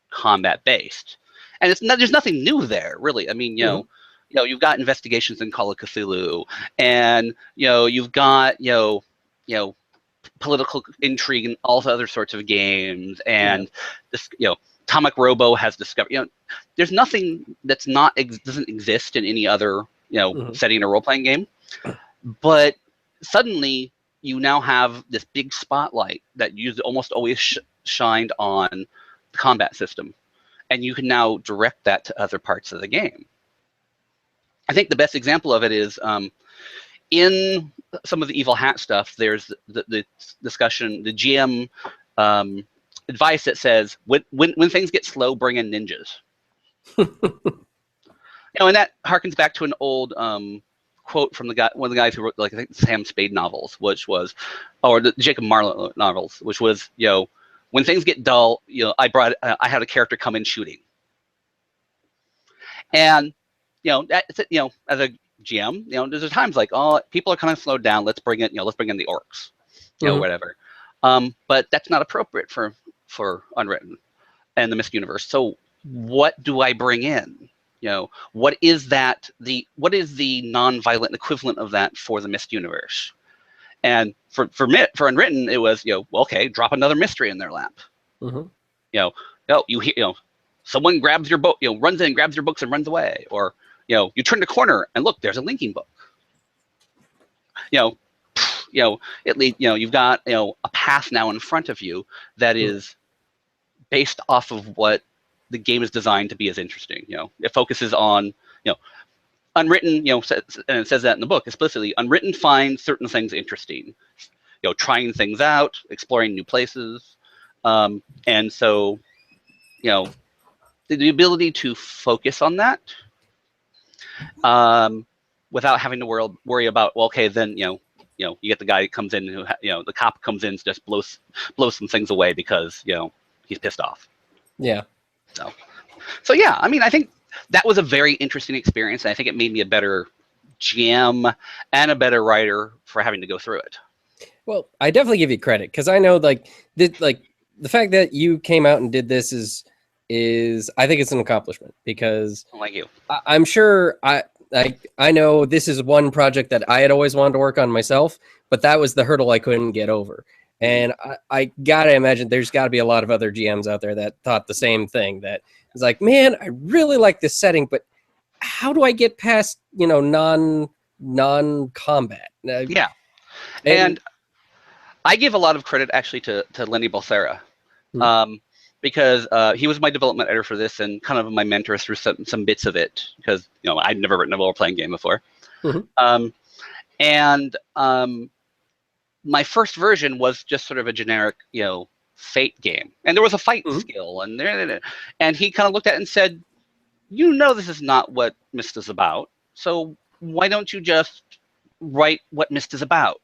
combat based, and there's nothing new there, really. I mean, Mhm. you've got investigations in Call of Cthulhu, and you've got political intrigue in all the other sorts of games, Yeah. and this Atomic Robo has discovered. There's nothing that's not doesn't exist in any other Mhm. setting or role playing game, but suddenly you now have this big spotlight that you almost always shined on the combat system, and you can now direct that to other parts of the game. I think the best example of it is in some of the Evil Hat stuff. There's the discussion, the GM advice that says when things get slow, bring in ninjas. And that harkens back to an old quote from one of the guys who wrote, like, I think, Sam Spade novels, which was, or the Jacob Marlowe novels, which was, when things get dull, I had a character come in shooting. And that's it, as a GM, there's times like, oh, people are kind of slowed down, let's bring in the orcs, Mhm. whatever. But that's not appropriate for Unwritten and the Myst universe. So what do I bring in? What is the non-violent equivalent of that for the Myst universe? And for Unwritten, it was, okay, drop another mystery in their lap. Mhm. You hear, someone grabs your book, runs in, grabs your books and runs away, or you turn the corner and look, there's a linking book. You've got a path now in front of you that is based off of what the game is designed to be as interesting. It focuses on Unwritten, and it says that in the book explicitly. Unwritten finds certain things interesting, trying things out, exploring new places, and so the ability to focus on that without having to worry about, well, okay, then you get the guy that comes in who the cop comes in to just blows some things away because he's pissed off. Yeah. So yeah, I mean, I think that was a very interesting experience, and I think it made me a better GM and a better writer for having to go through it. Well, I definitely give you credit because I know the fact that you came out and did this is I think it's an accomplishment because Thank you. I'm sure I know this is one project that I had always wanted to work on myself, but that was the hurdle I couldn't get over. And I gotta imagine there's got to be a lot of other GMs out there that thought the same thing. That is like, man, I really like this setting, but how do I get past non-combat? Yeah, and I give a lot of credit actually to Lenny Balsera, because he was my development editor for this and kind of my mentor through some bits of it because I'd never written a role-playing game before, and my first version was just sort of a generic Fate game, and there was a fight skill, and he kind of looked at it and said, this is not what Myst is about, so why don't you just write what Myst is about?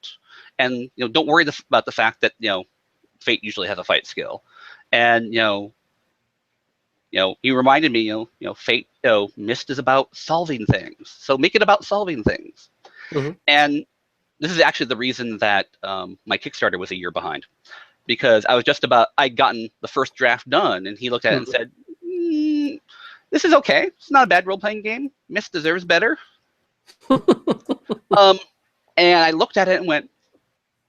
And don't worry about the fact that Fate usually has a fight skill, and he reminded me Fate Myst is about solving things, so make it about solving things. And this is actually the reason that my Kickstarter was a year behind, because I'd gotten the first draft done, and he looked at it and said, this is okay, it's not a bad role-playing game, Myst deserves better. And I looked at it and went,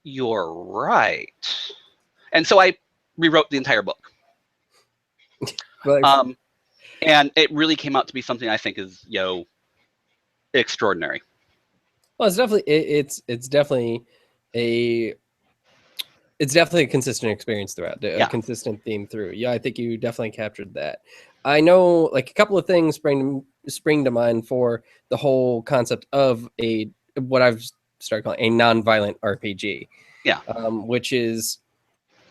you're right. And so I rewrote the entire book. And it really came out to be something I think is extraordinary. Well, it's definitely a consistent experience throughout, a consistent theme through. Yeah, I think you definitely captured that. I know a couple of things spring to mind for the whole concept of what I've started calling a non-violent RPG. Yeah. Which is,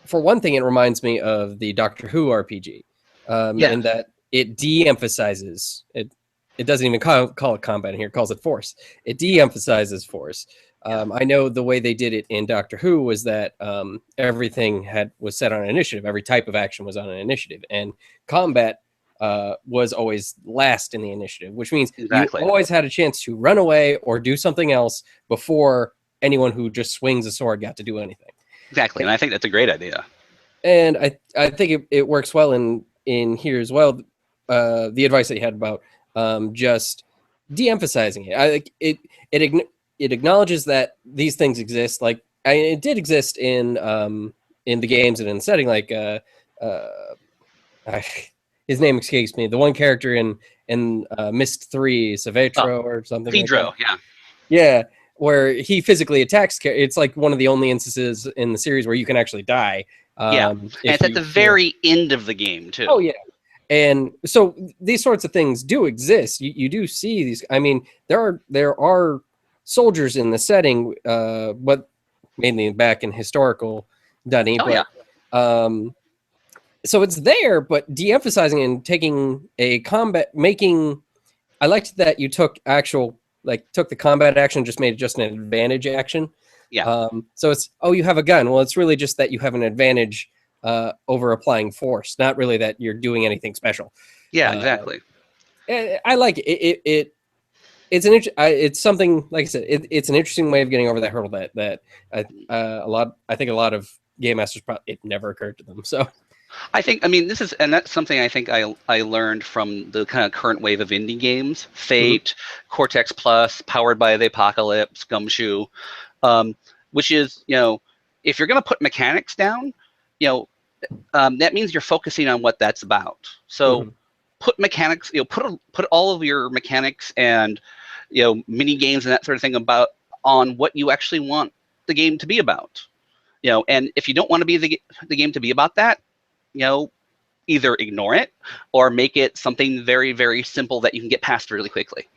for one thing, it reminds me of the Doctor Who RPG, in that it de-emphasizes it. It doesn't even call it combat in here; it calls it force. It de-emphasizes force. I know the way they did it in Doctor Who was that everything was set on an initiative. Every type of action was on an initiative, and combat was always last in the initiative, which means you always had a chance to run away or do something else before anyone who just swings a sword got to do anything. Exactly, and I think that's a great idea. And I think it works well in here as well. The advice that you had about just de-emphasizing it. It acknowledges that these things exist. It did exist in the games and in the setting. His name escapes me. The one character in Myst 3, Savetro or something. Pedro, like that. Yeah, where he physically attacks. It's like one of the only instances in the series where you can actually die. And it's at the very end of the game too. Oh yeah. And so these sorts of things do exist. You do see these. I mean, there are soldiers in the setting, but mainly back in historical Dunny. So it's there, but de-emphasizing and taking a combat, I liked that you took the combat action, just made it just an advantage action. Yeah. So it's, you have a gun. Well, it's really just that you have an advantage over applying force, not really that you're doing anything special. Yeah, exactly. I like it. It's something, like I said, it's an interesting way of getting over that hurdle that I think a lot of game masters it never occurred to them. So that's something I think I learned from the kind of current wave of indie games, Fate, Cortex Plus, Powered by the Apocalypse, Gumshoe, which is, if you're going to put mechanics down, that means you're focusing on what that's about. So put mechanics, put all of your mechanics and, mini games and that sort of thing on what you actually want the game to be about. And if you don't want to be the game to be about that, either ignore it or make it something very, very simple that you can get past really quickly.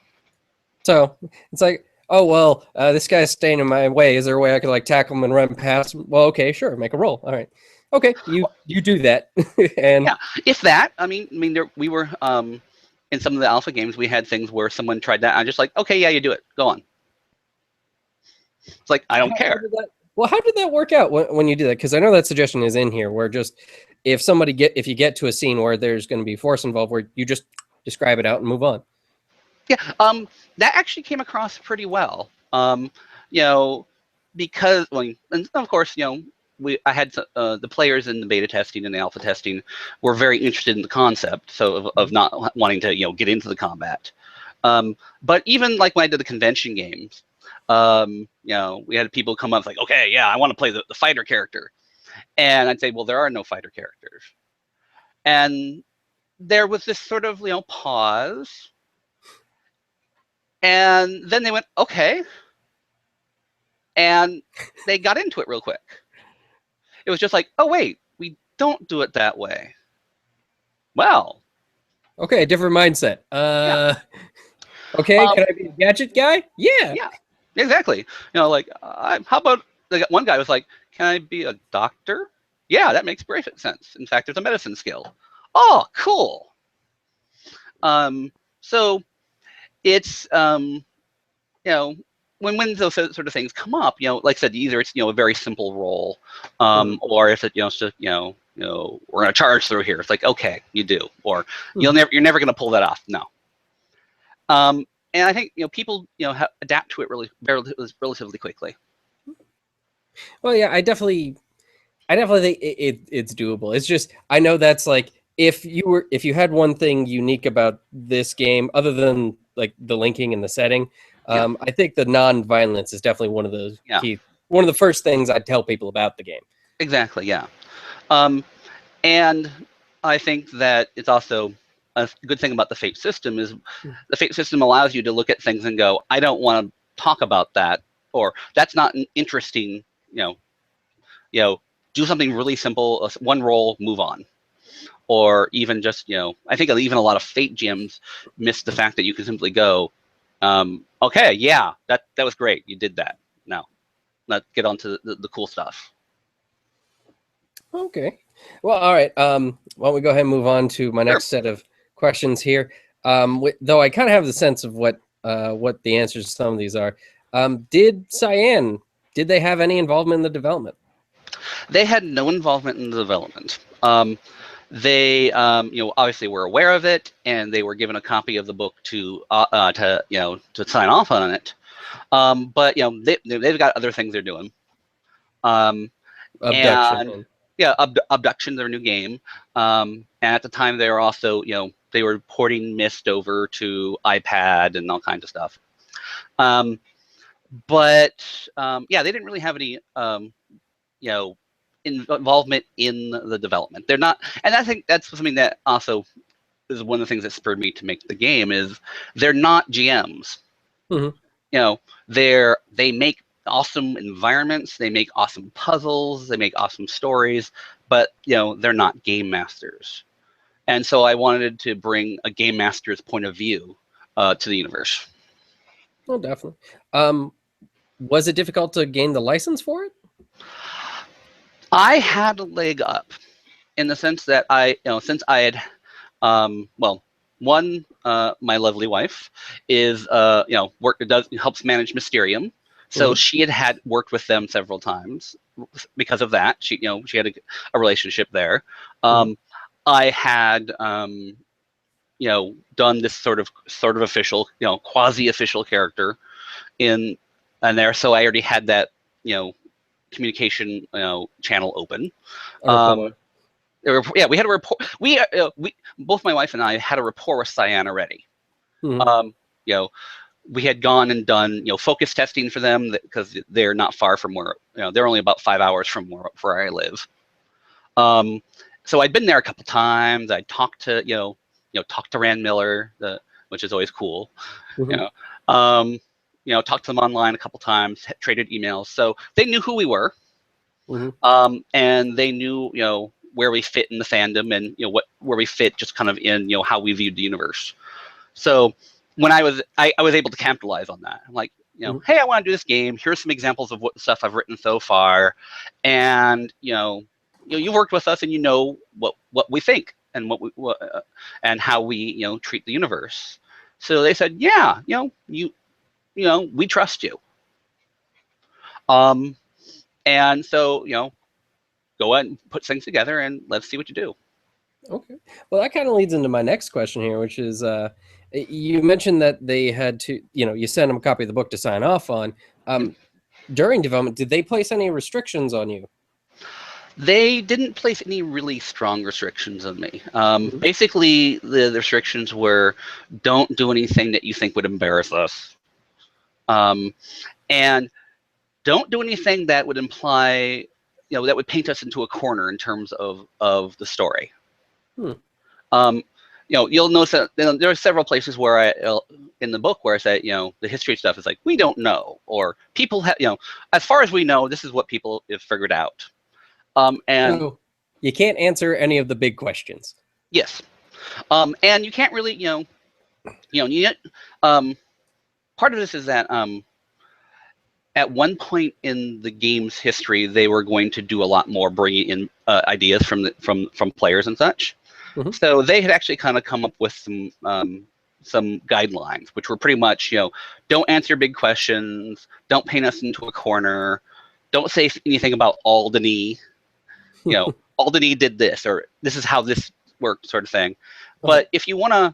So it's like, oh well, this guy's staying in my way. Is there a way I could like tackle him and run past him? Well, okay, sure, make a roll. All right, okay, you do that, and Yeah, if that. We were in some of the alpha games, we had things where someone tried that. I'm just like, okay, yeah, you do it. Go on. It's like I don't how care. did that? Well, how did that work out when you do that? Because I know that suggestion is in here, where just if you get to a scene where there's going to be force involved, where you just describe it out and move on. Yeah, that actually came across pretty well. You know, because well, and of course, I had the players in the beta testing and the alpha testing were very interested in the concept, so of not wanting to get into the combat. But even like when I did the convention games, we had people come up like, okay, yeah, I want to play the fighter character, and I'd say, well, there are no fighter characters, and there was this sort of pause, and then they went, okay, and they got into it real quick. It was just like, oh wait, we don't do it that way. Well, Okay, different mindset. yeah, Okay, can I be a gadget guy? Yeah. yeah, exactly. How about one guy was like, can I be a doctor? Yeah, that makes perfect sense. In fact, there's a medicine skill. Oh, cool. So it's when those sort of things come up, like I said, either it's a very simple role, or if it's just we're gonna charge through here. It's like, okay, you do, or you're never gonna pull that off. No. And I think people adapt to it relatively quickly. Well, yeah, I definitely think it's doable. It's just I know that's like if you had one thing unique about this game other than like the linking and the setting, I think the non-violence is definitely one of the one of the first things I'd tell people about the game. Exactly. Yeah. And I think that it's also a good thing about the fate system is the fate system allows you to look at things and go, I don't want to talk about that, or that's not interesting. Do something really simple, one roll, move on. Or even just, I think even a lot of fate gyms miss the fact that you can simply go, okay, yeah, that was great, you did that. Now, let's get on to the cool stuff. Okay. Well, all right. Why don't we go ahead and move on to my next set of questions here? Though I kind of have the sense of what the answers to some of these are. Did Cyan, did they have any involvement in the development? They had no involvement in the development. They, obviously were aware of it, and they were given a copy of the book to sign off on it. But they've got other things they're doing. Abduction. Abduction, their new game. And at the time, they were also, they were porting Myst over to iPad and all kinds of stuff. But they didn't really have any, involvement in the development. They're not, and I think that's something that also is one of the things that spurred me to make the game is they're not GMs. They make awesome environments, they make awesome puzzles, they make awesome stories, but they're not game masters. And so I wanted to bring a game master's point of view to the universe. Oh, definitely. Was it difficult to gain the license for it? I had a leg up in the sense that since I had, my lovely wife is, helps manage Mysterium. So she had worked with them several times because of that. She had a relationship there. I had, done this sort of official, quasi-official character in there. So I already had that, communication channel open. We had a rapport. We both my wife and I had a rapport with Cyan already. We had gone and done focus testing for them because they're not far from where they're only about 5 hours from where I live. So I'd been there a couple times. I talked to talked to Rand Miller, which is always cool. Talked to them online a couple times, traded emails. So they knew who we were, and they knew where we fit in the fandom and where we fit just kind of in how we viewed the universe. So when I was able to capitalize on that. I'm like, hey, I want to do this game. Here's some examples of what stuff I've written so far, and you've worked with us, and you know what we think and and how we treat the universe. So they said, yeah, we trust you. And so go ahead and put things together, and let's see what you do. Okay. Well, that kind of leads into my next question here, which is, you mentioned that they had to, you sent them a copy of the book to sign off on. During development, did they place any restrictions on you? They didn't place any really strong restrictions on me. Basically, the restrictions were, don't do anything that you think would embarrass us. And don't do anything that would imply, that would paint us into a corner in terms of the story. You'll notice that there are several places where in the book where I say, the history stuff is like, we don't know, or people have, as far as we know, this is what people have figured out. And so you can't answer any of the big questions. Yes. And you can't really, part of this is that at one point in the game's history, they were going to do a lot more bringing in ideas from players and such. So they had actually kind of come up with some guidelines, which were pretty much, don't answer big questions, don't paint us into a corner, don't say anything about Alderney. Alderney did this, or this is how this worked, sort of thing. But if you want to,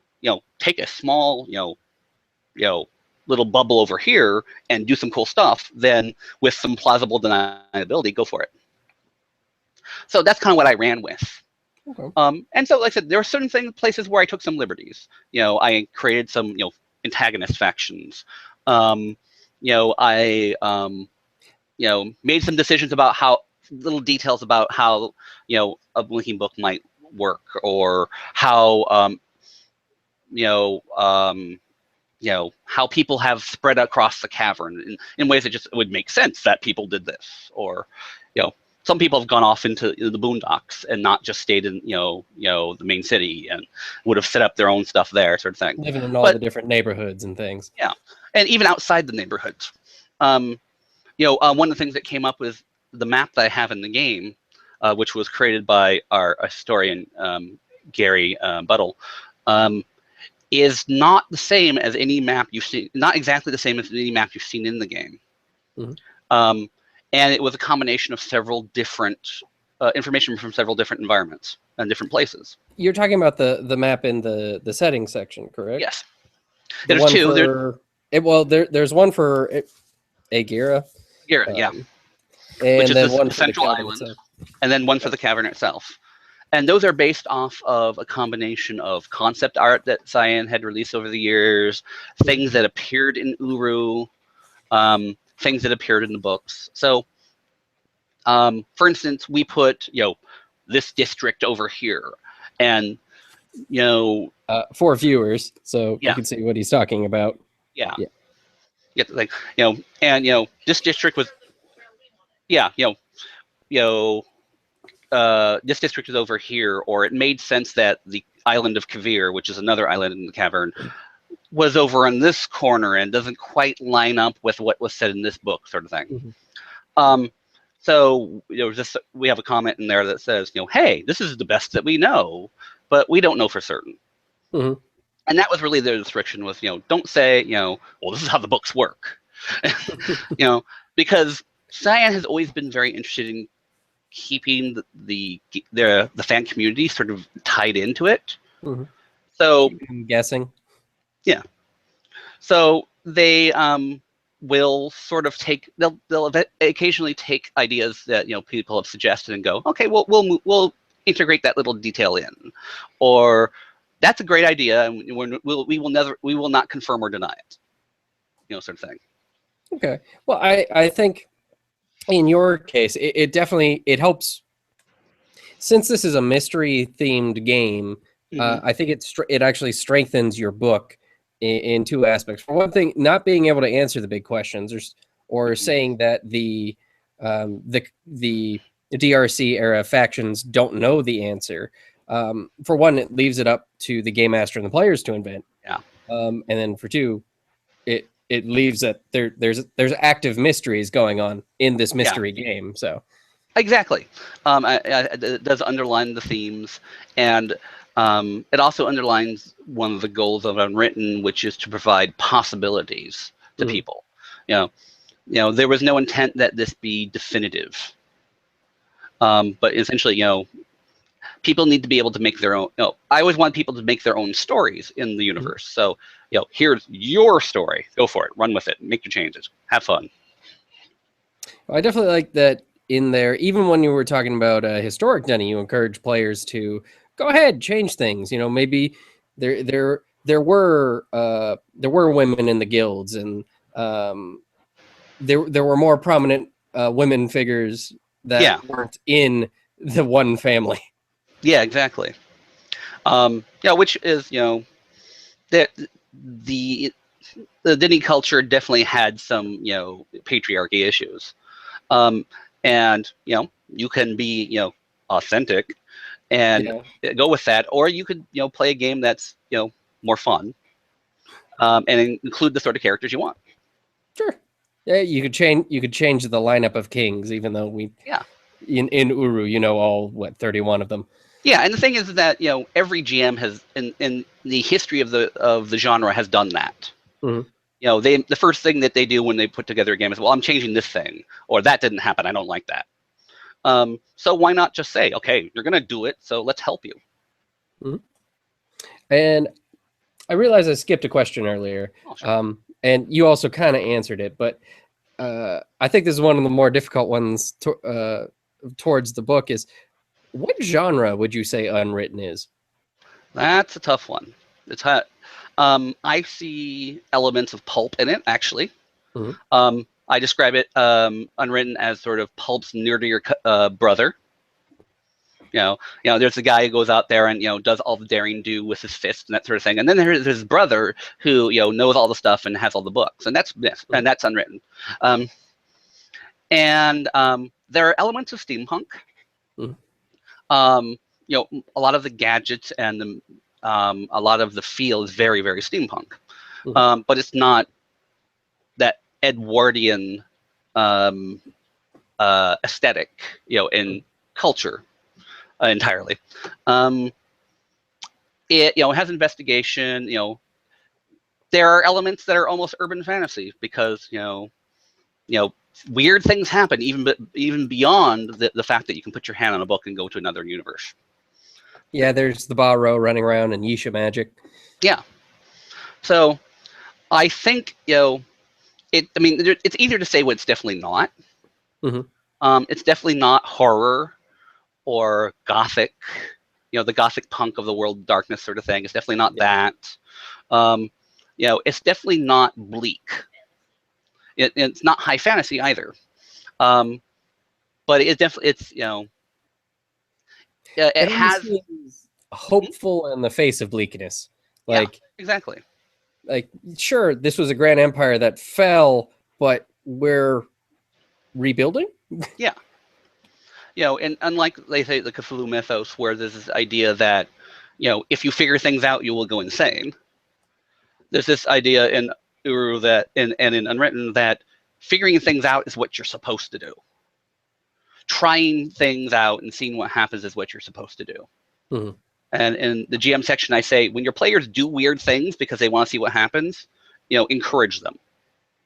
take a small, little bubble over here and do some cool stuff, then with some plausible deniability, go for it. So that's kind of what I ran with. And so, like I said, there are certain places where I took some liberties. I created some, antagonist factions. I made some decisions about little details about how, a blinking book might work, or how, how people have spread across the cavern in ways that just would make sense that people did this, or, some people have gone off into the boondocks and not just stayed in, the main city, and would have set up their own stuff there, sort of thing. Living in all the different neighborhoods and things. Yeah, and even outside the neighborhoods. One of the things that came up with the map that I have in the game, which was created by our historian, Gary Buttle, is not the same as any map you've seen, not exactly the same as any map you've seen in the game. And it was a combination of several different information from several different environments and different places. You're talking about the map in the settings section, correct? Yes. There's two. There's one for Agira. Yeah. And which is then the one central for the island, and then one for the cavern itself. And those are based off of a combination of concept art that Cyan had released over the years, things that appeared in Uru, things that appeared in the books. So, for instance, we put, this district over here, and, for viewers, so you can see what he's talking about. Yeah. And, this district was, this district is over here, or it made sense that the island of Kavir, which is another island in the cavern, was over in this corner and doesn't quite line up with what was said in this book, sort of thing. So we have a comment in there that says, hey, this is the best that we know, but we don't know for certain. And that was really the restriction, was, don't say, well, this is how the books work. Because Cyan has always been very interested in keeping the fan community sort of tied into it. So I'm guessing. Yeah. So they will sort of they'll occasionally take ideas that people have suggested and go, okay, we'll integrate that little detail in, or that's a great idea, and we will not confirm or deny it, sort of thing. Okay. Well, I think in your case, it definitely helps. Since this is a mystery themed game, I think it actually strengthens your book in two aspects. For one thing, not being able to answer the big questions, or saying that the DRC era factions don't know the answer. For one, it leaves it up to the game master and the players to invent. Yeah. And then for two, it it leaves that there's active mysteries going on in this mystery game. So exactly, it does underline the themes, and it also underlines one of the goals of Unwritten, which is to provide possibilities to people. You know, there was no intent that this be definitive, but essentially, people need to be able to make their own. I always want people to make their own stories in the universe. So, here's your story. Go for it. Run with it. Make your changes. Have fun. I definitely like that in there. Even when you were talking about historic Denny, you encourage players to go ahead, change things. Maybe there were women in the guilds, and there were more prominent women figures that weren't in the one family. Yeah, exactly. Which is that the Denny culture definitely had some patriarchy issues, and you can be authentic and go with that, or you could play a game that's more fun, and include the sort of characters you want. Sure. Yeah, you could change the lineup of kings, even though in Uru, all 31 of them. Yeah, and the thing is that every GM has in the history of the genre has done that. The first thing that they do when they put together a game is, well, I'm changing this thing, or that didn't happen, I don't like that. So why not just say, okay, you're gonna do it, so let's help you. And I realized I skipped a question earlier. Oh, sure. And you also kind of answered it, but I think this is one of the more difficult ones towards the book. Is what genre would you say Unwritten is? That's a tough one. It's hot. I see elements of pulp in it, actually. I describe it, Unwritten, as sort of pulp's nerdier brother. There's a guy who goes out there and does all the daring do with his fist and that sort of thing, and then there's his brother who knows all the stuff and has all the books, and that's Unwritten. And there are elements of steampunk. A lot of the gadgets and a lot of the feel is very, very steampunk, but it's not that Edwardian aesthetic, in culture entirely. It has investigation. There are elements that are almost urban fantasy because weird things happen even beyond the fact that you can put your hand on a book and go to another universe. Yeah, there's the Barrow running around and Yisha magic. Yeah. So I think it's easier to say what it's definitely not. It's definitely not horror or gothic, the gothic punk of the world of darkness sort of thing. It's definitely not that. It's definitely not bleak. It's not high fantasy either. But it has hopeful in the face of bleakness. Exactly. Sure, this was a grand empire that fell, but we're rebuilding. Yeah. And unlike, they say, the Cthulhu mythos, where there's this idea that, if you figure things out, you will go insane. There's this idea in Uru and in Unwritten that figuring things out is what you're supposed to do. Trying things out and seeing what happens is what you're supposed to do. And in the GM section, I say, when your players do weird things because they want to see what happens, encourage them.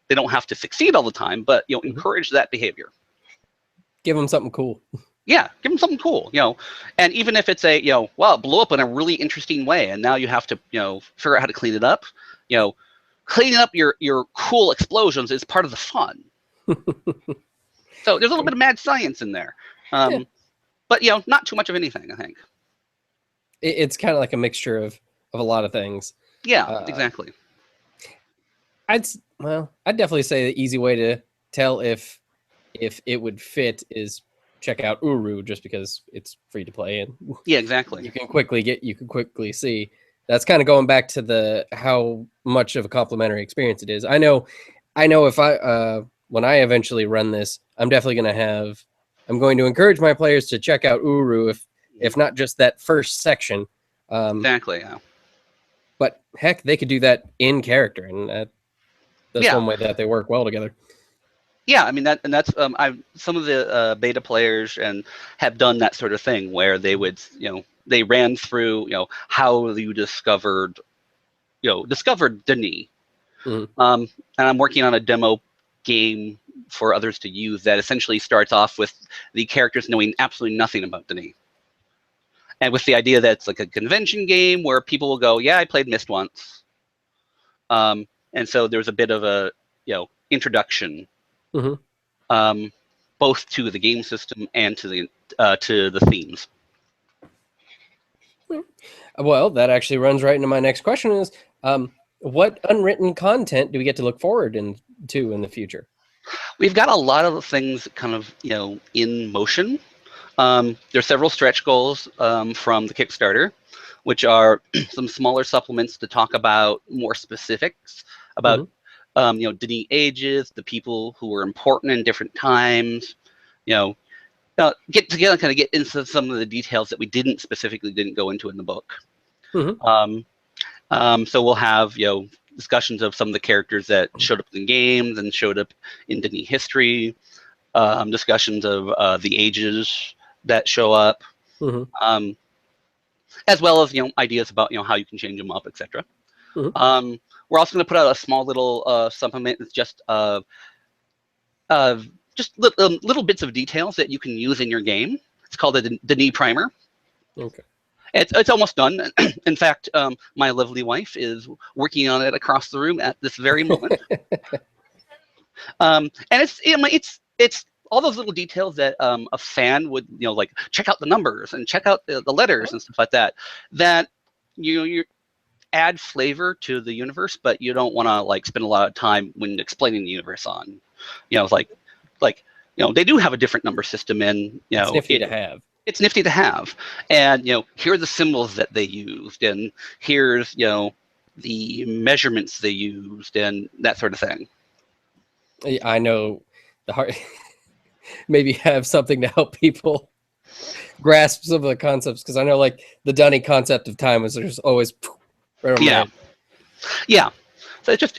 They don't have to succeed all the time, but encourage that behavior. Give them something cool. Yeah, give them something cool, and even if it's a, well, it blew up in a really interesting way, and now you have to, figure out how to clean it up. Cleaning up your cool explosions is part of the fun. So there's a little bit of mad science in there, but not too much of anything, I think. It's kind of like a mixture of a lot of things. Yeah, exactly. I'd definitely say the easy way to tell if it would fit is check out Uru, just because it's free to play and yeah, exactly. You can quickly see. That's kind of going back to how much of a complimentary experience it is. I know if when I eventually run this, I'm definitely I'm going to encourage my players to check out Uru, if not just that first section. Exactly. Yeah. But heck, they could do that in character, and That's one way that they work well together. Yeah, I mean that's some of the beta players and have done that sort of thing where they would they ran through how you discovered Denis. Mm-hmm. And I'm working on a demo game for others to use that essentially starts off with the characters knowing absolutely nothing about Denis, and with the idea that it's like a convention game where people will go, yeah, I played Myst once, and so there's a bit of a introduction. Mm-hmm. Both to the game system and to the themes. Well, that actually runs right into my next question: is what unwritten content do we get to look forward to in the future? We've got a lot of things kind of in motion. There's several stretch goals from the Kickstarter, which are some smaller supplements to talk about more specifics about Denis ages, the people who were important in different times, get together, kind of get into some of the details that we didn't go into in the book. Mm-hmm. So we'll have discussions of some of the characters that showed up in games and showed up in Denis history, discussions of the ages that show up, as well as ideas about how you can change them up, etc. Mm-hmm. We're also going to put out a small little supplement that's just little bits of details that you can use in your game. It's called a Denis primer. Okay. It's almost done. In fact, my lovely wife is working on it across the room at this very moment. And it's all those little details that a fan would like check out the numbers and check out the letters and stuff like that. That you add flavor to the universe, but you don't want to like spend a lot of time when explaining the universe on. It's like they do have a different number system, and it's nifty to have. It's nifty to have, and here are the symbols that they used, and here's the measurements they used, and that sort of thing. I know the heart maybe have something to help people grasp some of the concepts, because I know like the Dunny concept of time was just always right over my head. Yeah. So it's just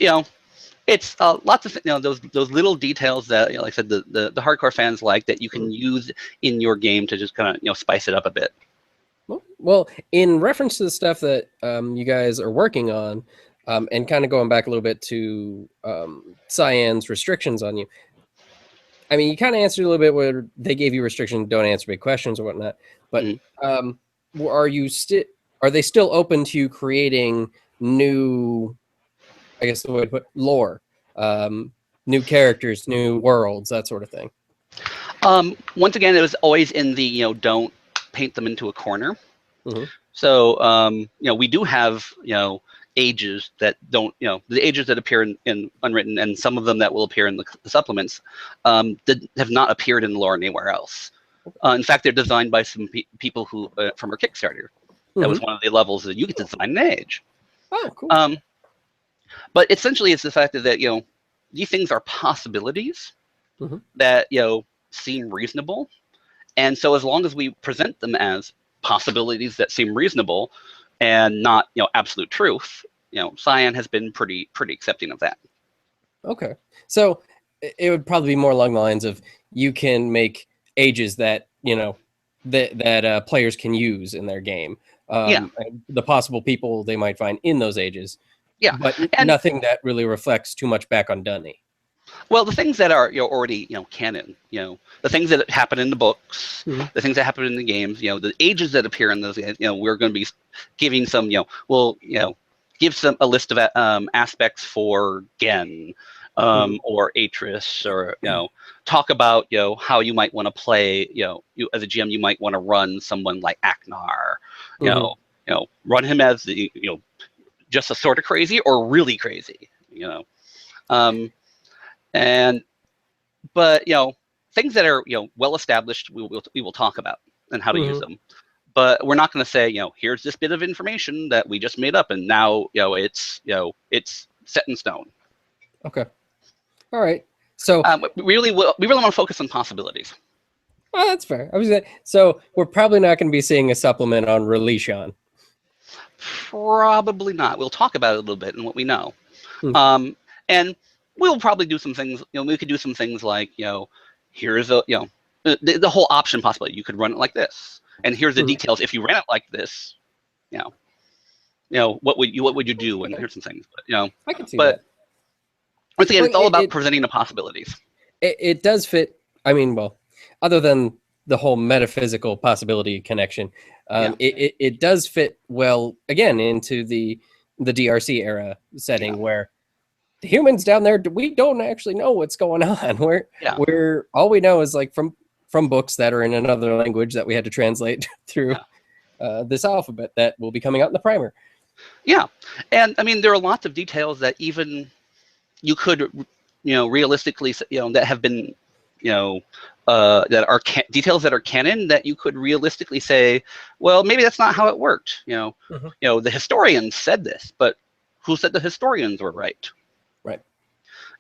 it's lots of those little details that like I said the hardcore fans like that you can use in your game to just kind of spice it up a bit. Well, in reference to the stuff that you guys are working on, and kind of going back a little bit to Cyan's restrictions on you. I mean, you kind of answered a little bit where they gave you restrictions, don't answer big questions or whatnot. But are they still open to you creating new, I guess the way to put lore, new characters, new worlds, that sort of thing? Once again, it was always in the don't paint them into a corner. So we do have ages that don't the ages that appear in Unwritten, and some of them that will appear in the supplements that have not appeared in the lore anywhere else. In fact, they're designed by some people who from our Kickstarter. That was one of the levels that you get to design an age. Oh, cool. But essentially, it's the fact that these things are possibilities that seem reasonable, and so as long as we present them as possibilities that seem reasonable and not absolute truth, Cyan has been pretty accepting of that. Okay, so it would probably be more along the lines of you can make ages that that players can use in their game. The possible people they might find in those ages. Yeah, but nothing that really reflects too much back on Dunny. Well, the things that are already canon, the things that happen in the books, the things that happen in the games, the ages that appear in those, we're going to be giving some, we'll give a list of aspects for Gen, or Atris, or talk about how you might want to play, you as a GM you might want to run someone like Aknar, run him as the just a sort of crazy or really crazy, but things that are well established we will talk about and how to use them, but we're not going to say here's this bit of information that we just made up and now it's set in stone. Okay, all right. So we really want to focus on possibilities. Oh, that's fair. I was gonna, so we're probably not going to be seeing a supplement on Relishon. Probably not. We'll talk about it a little bit and what we know. And we'll probably do some things. We could do some things like, here's a, the whole option possibility. You could run it like this, and here's the details. If you ran it like this, what would you do? And here's some things. But, I can see that. Once again, it's all about presenting the possibilities. It does fit. I mean, well, other than the whole metaphysical possibility connection, it does fit well again into the DRC era setting where the humans down there, we don't actually know what's going on. We're all we know is like from books that are in another language that we had to translate through this alphabet that will be coming out in the primer. Yeah, and I mean there are lots of details that even you could, realistically, that have been, that are details that are canon that you could realistically say, well, maybe that's not how it worked. The historians said this, but who said the historians were right? Right.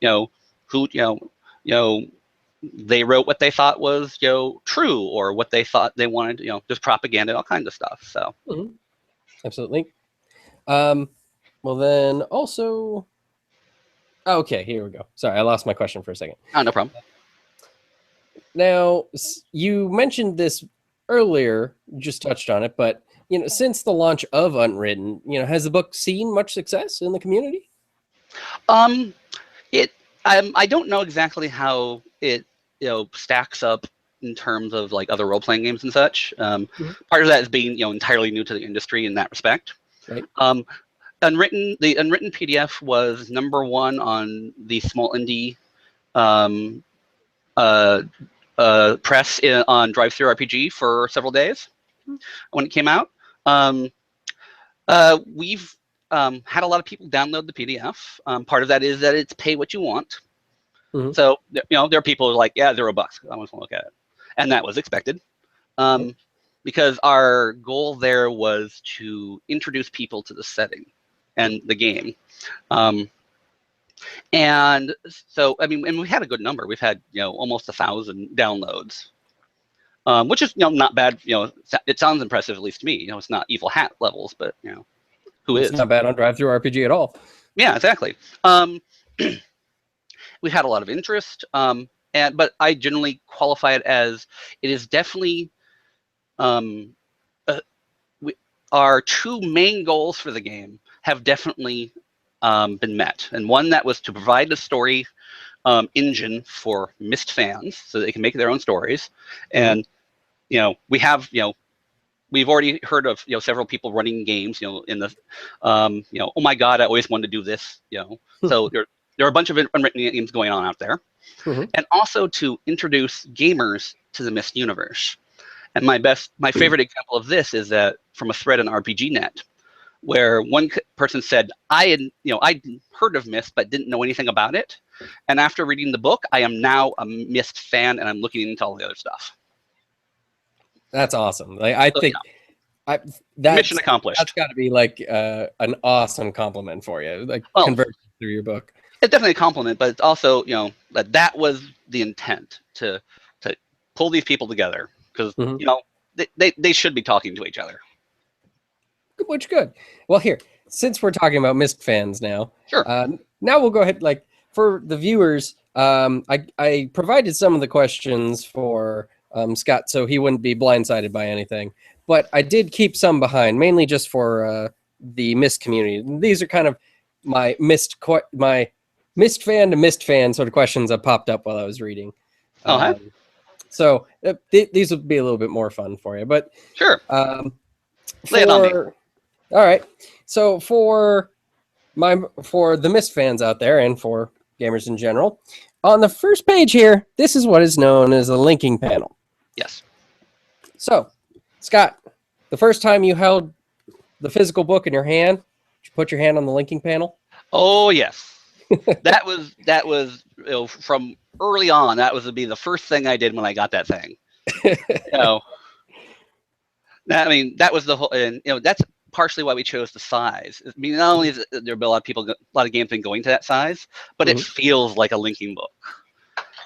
Who, they wrote what they thought was, true, or what they thought they wanted, just propaganda, all kinds of stuff. So. Absolutely. Well, then also. Okay, here we go. Sorry, I lost my question for a second. Oh, no problem. Now, you mentioned this earlier, just touched on it, but since the launch of Unwritten, has the book seen much success in the community? I don't know exactly how it stacks up in terms of like other role-playing games and such. Part of that is being entirely new to the industry in that respect. Right. The Unwritten PDF was #1 on the small indie press on Drive-Thru RPG for several days when it came out. We've had a lot of people download the PDF. Part of that is that it's pay what you want. So there are people who are like, yeah, $0. I just want to look at it, and that was expected. Because our goal there was to introduce people to the setting and the game. And so, I mean, and we had a good number. We've had, almost 1,000 downloads, which is, not bad. It sounds impressive, at least to me. It's not Evil Hat levels, but, who is? It's not bad on Drive-Thru RPG at all. Yeah, exactly. We've had a lot of interest, but I generally qualify it as it is definitely our two main goals for the game have definitely been met, and one that was to provide a story engine for Myst fans so they can make their own stories, and we have we've already heard of several people running games in the oh my god, I always wanted to do this so there are a bunch of Unwritten games going on out there, and also to introduce gamers to the Myst universe. And my favorite example of this is that from a thread on RPGNet, where one person said, I'd heard of Myst but didn't know anything about it, and after reading the book, I am now a Myst fan and I'm looking into all the other stuff. That's awesome. Like I think mission accomplished. That's got to be like an awesome compliment for you, like converting through your book. It's definitely a compliment, but it's also that was the intent to pull these people together, because they should be talking to each other. Which good. Well, here, since we're talking about Myst fans now, sure. Now we'll go ahead. Like for the viewers, I provided some of the questions for Scott, so he wouldn't be blindsided by anything. But I did keep some behind, mainly just for the Myst community. These are kind of my Myst fan to Myst fan sort of questions that popped up while I was reading. So these will be a little bit more fun for you. But sure. Lay it on me. All right. So for the Myst fans out there and for gamers in general, on the first page here, this is what is known as a linking panel. Yes. So, Scott, the first time you held the physical book in your hand, did you put your hand on the linking panel? Oh yes. that was from early on. That would be the first thing I did when I got that thing. I mean, that was the whole, and that's partially why we chose the size. I mean, not only is there a lot of people, a lot of games been going to that size, but it feels like a linking book.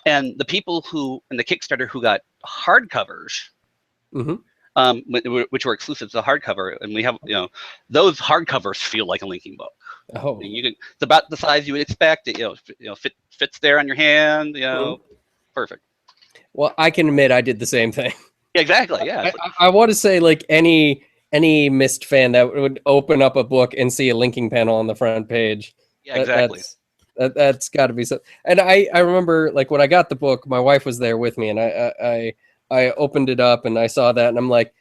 And the people who in the Kickstarter who got hardcovers, which were exclusive to the hardcover, and we have those hardcovers feel like a linking book. Oh, It's about the size you would expect. It fits there on your hand. Perfect. well, I can admit I did the same thing. Exactly. Yeah. I want to say like any Myst fan that would open up a book and see a linking panel on the front page. Yeah. Exactly. That's got to be so. And I remember like when I got the book, my wife was there with me, and I opened it up and I saw that, and I'm like,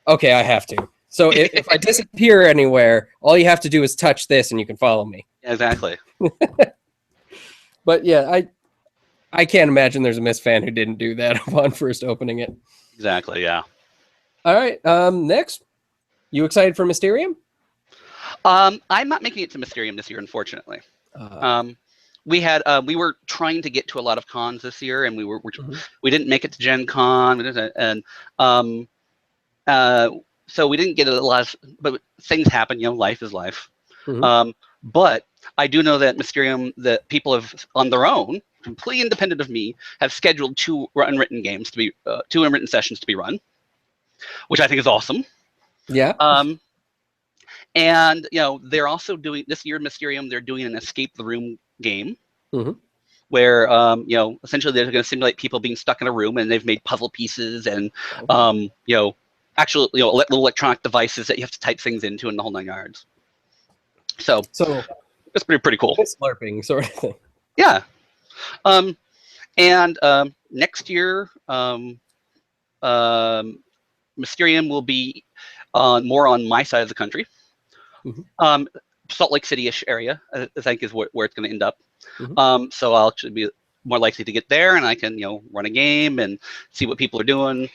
okay, I have to. So if I disappear anywhere, all you have to do is touch this, and you can follow me. Exactly. But yeah, I can't imagine there's a Myst fan who didn't do that upon first opening it. Exactly. Yeah. All right. Next, you excited for Mysterium? I'm not making it to Mysterium this year, unfortunately. We were trying to get to a lot of cons this year, and we didn't make it to Gen Con, and so we didn't get a lot of, but things happen. Life is life. But I do know that Mysterium, that people have on their own, completely independent of me, have scheduled two unwritten sessions to be run, which I think is awesome. Yeah. And they're also doing this year, Mysterium. They're doing an escape the room game, where essentially they're going to simulate people being stuck in a room, and they've made puzzle pieces and actual little electronic devices that you have to type things into, and the whole 9 yards. So it's pretty cool. Slurping sort of thing. Yeah. And next year, Mysterium will be more on my side of the country. Salt Lake City-ish area, I think, is where it's going to end up. So I'll actually be more likely to get there, and I can run a game and see what people are doing.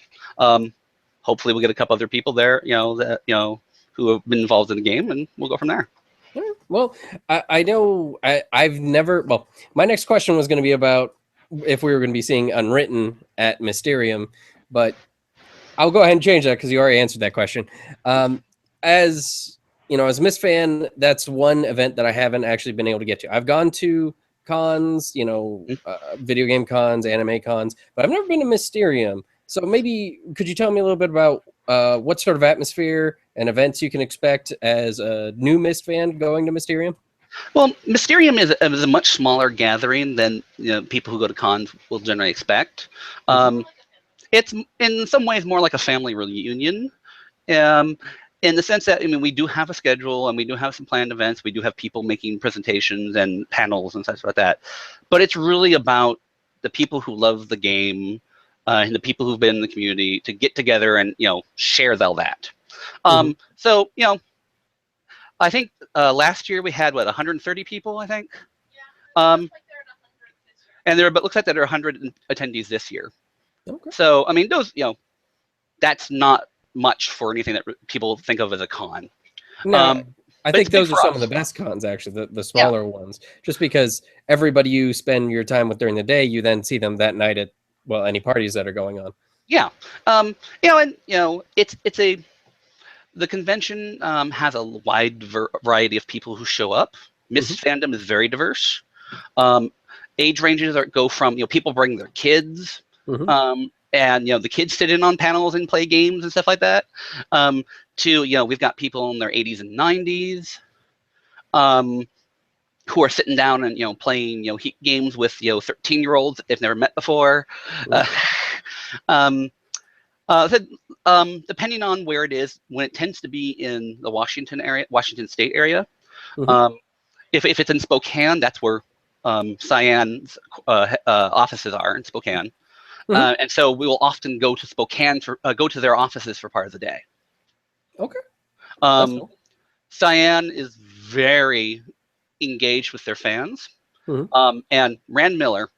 Hopefully we'll get a couple other people there, who have been involved in the game, and we'll go from there. Well, I know I've never. Well, my next question was going to be about if we were going to be seeing Unwritten at Mysterium, but I'll go ahead and change that because you already answered that question. As as a Myst fan, that's one event that I haven't actually been able to get to. I've gone to cons, video game cons, anime cons, but I've never been to Mysterium. So maybe could you tell me a little bit about what sort of atmosphere and events you can expect as a new Myst fan going to Mysterium? Well, Mysterium is a much smaller gathering than people who go to cons will generally expect. It's in some ways more like a family reunion, in the sense that we do have a schedule and we do have some planned events. We do have people making presentations and panels and such like that. But it's really about the people who love the game and the people who've been in the community to get together and share all that. So I think last year we had 130 people, I think. Yeah, looks like there are 100 but looks like there are 100 attendees this year. Okay. So those that's not much for anything that people think of as a con. No, I think those are some of the best cons, actually, the smaller ones. Just because everybody you spend your time with during the day, you then see them that night at any parties that are going on. Yeah, the convention has a wide variety of people who show up. Myst fandom is very diverse. Age ranges go from people bring their kids. And the kids sit in on panels and play games and stuff like that. To we've got people in their 80s and 90s who are sitting down and playing games with 13-year-olds they've never met before. Depending on where it is, when it tends to be in the Washington State area, if it's in Spokane, that's where Cyan's offices are in Spokane. And so we will often go to Spokane go to their offices for part of the day. Okay. Cool. Cyan is very engaged with their fans. And Rand Miller,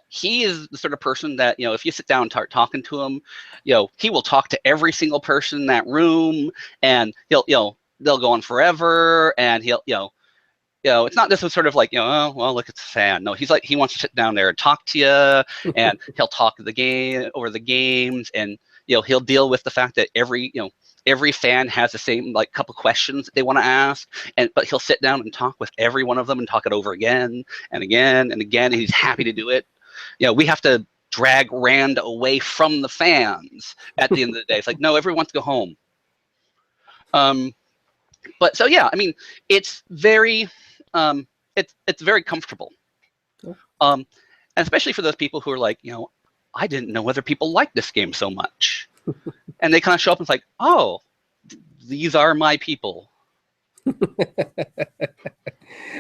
he is the sort of person that if you sit down and start talking to him, he will talk to every single person in that room, and they'll go on forever, and it's not this sort of like, oh, well, look, it's a fan. No, he's like, he wants to sit down there and talk to you, and he'll talk the game over the games, and he'll deal with the fact that every fan has the same couple questions that they want to ask, but he'll sit down and talk with every one of them and talk it over again and again and again, and he's happy to do it. We have to drag Rand away from the fans at the end of the day. It's like, no, everyone wants to go home. But so yeah, I mean, it's very it's very comfortable. And especially for those people who are like, I didn't know other people liked this game so much. And they kind of show up and it's like, oh, these are my people.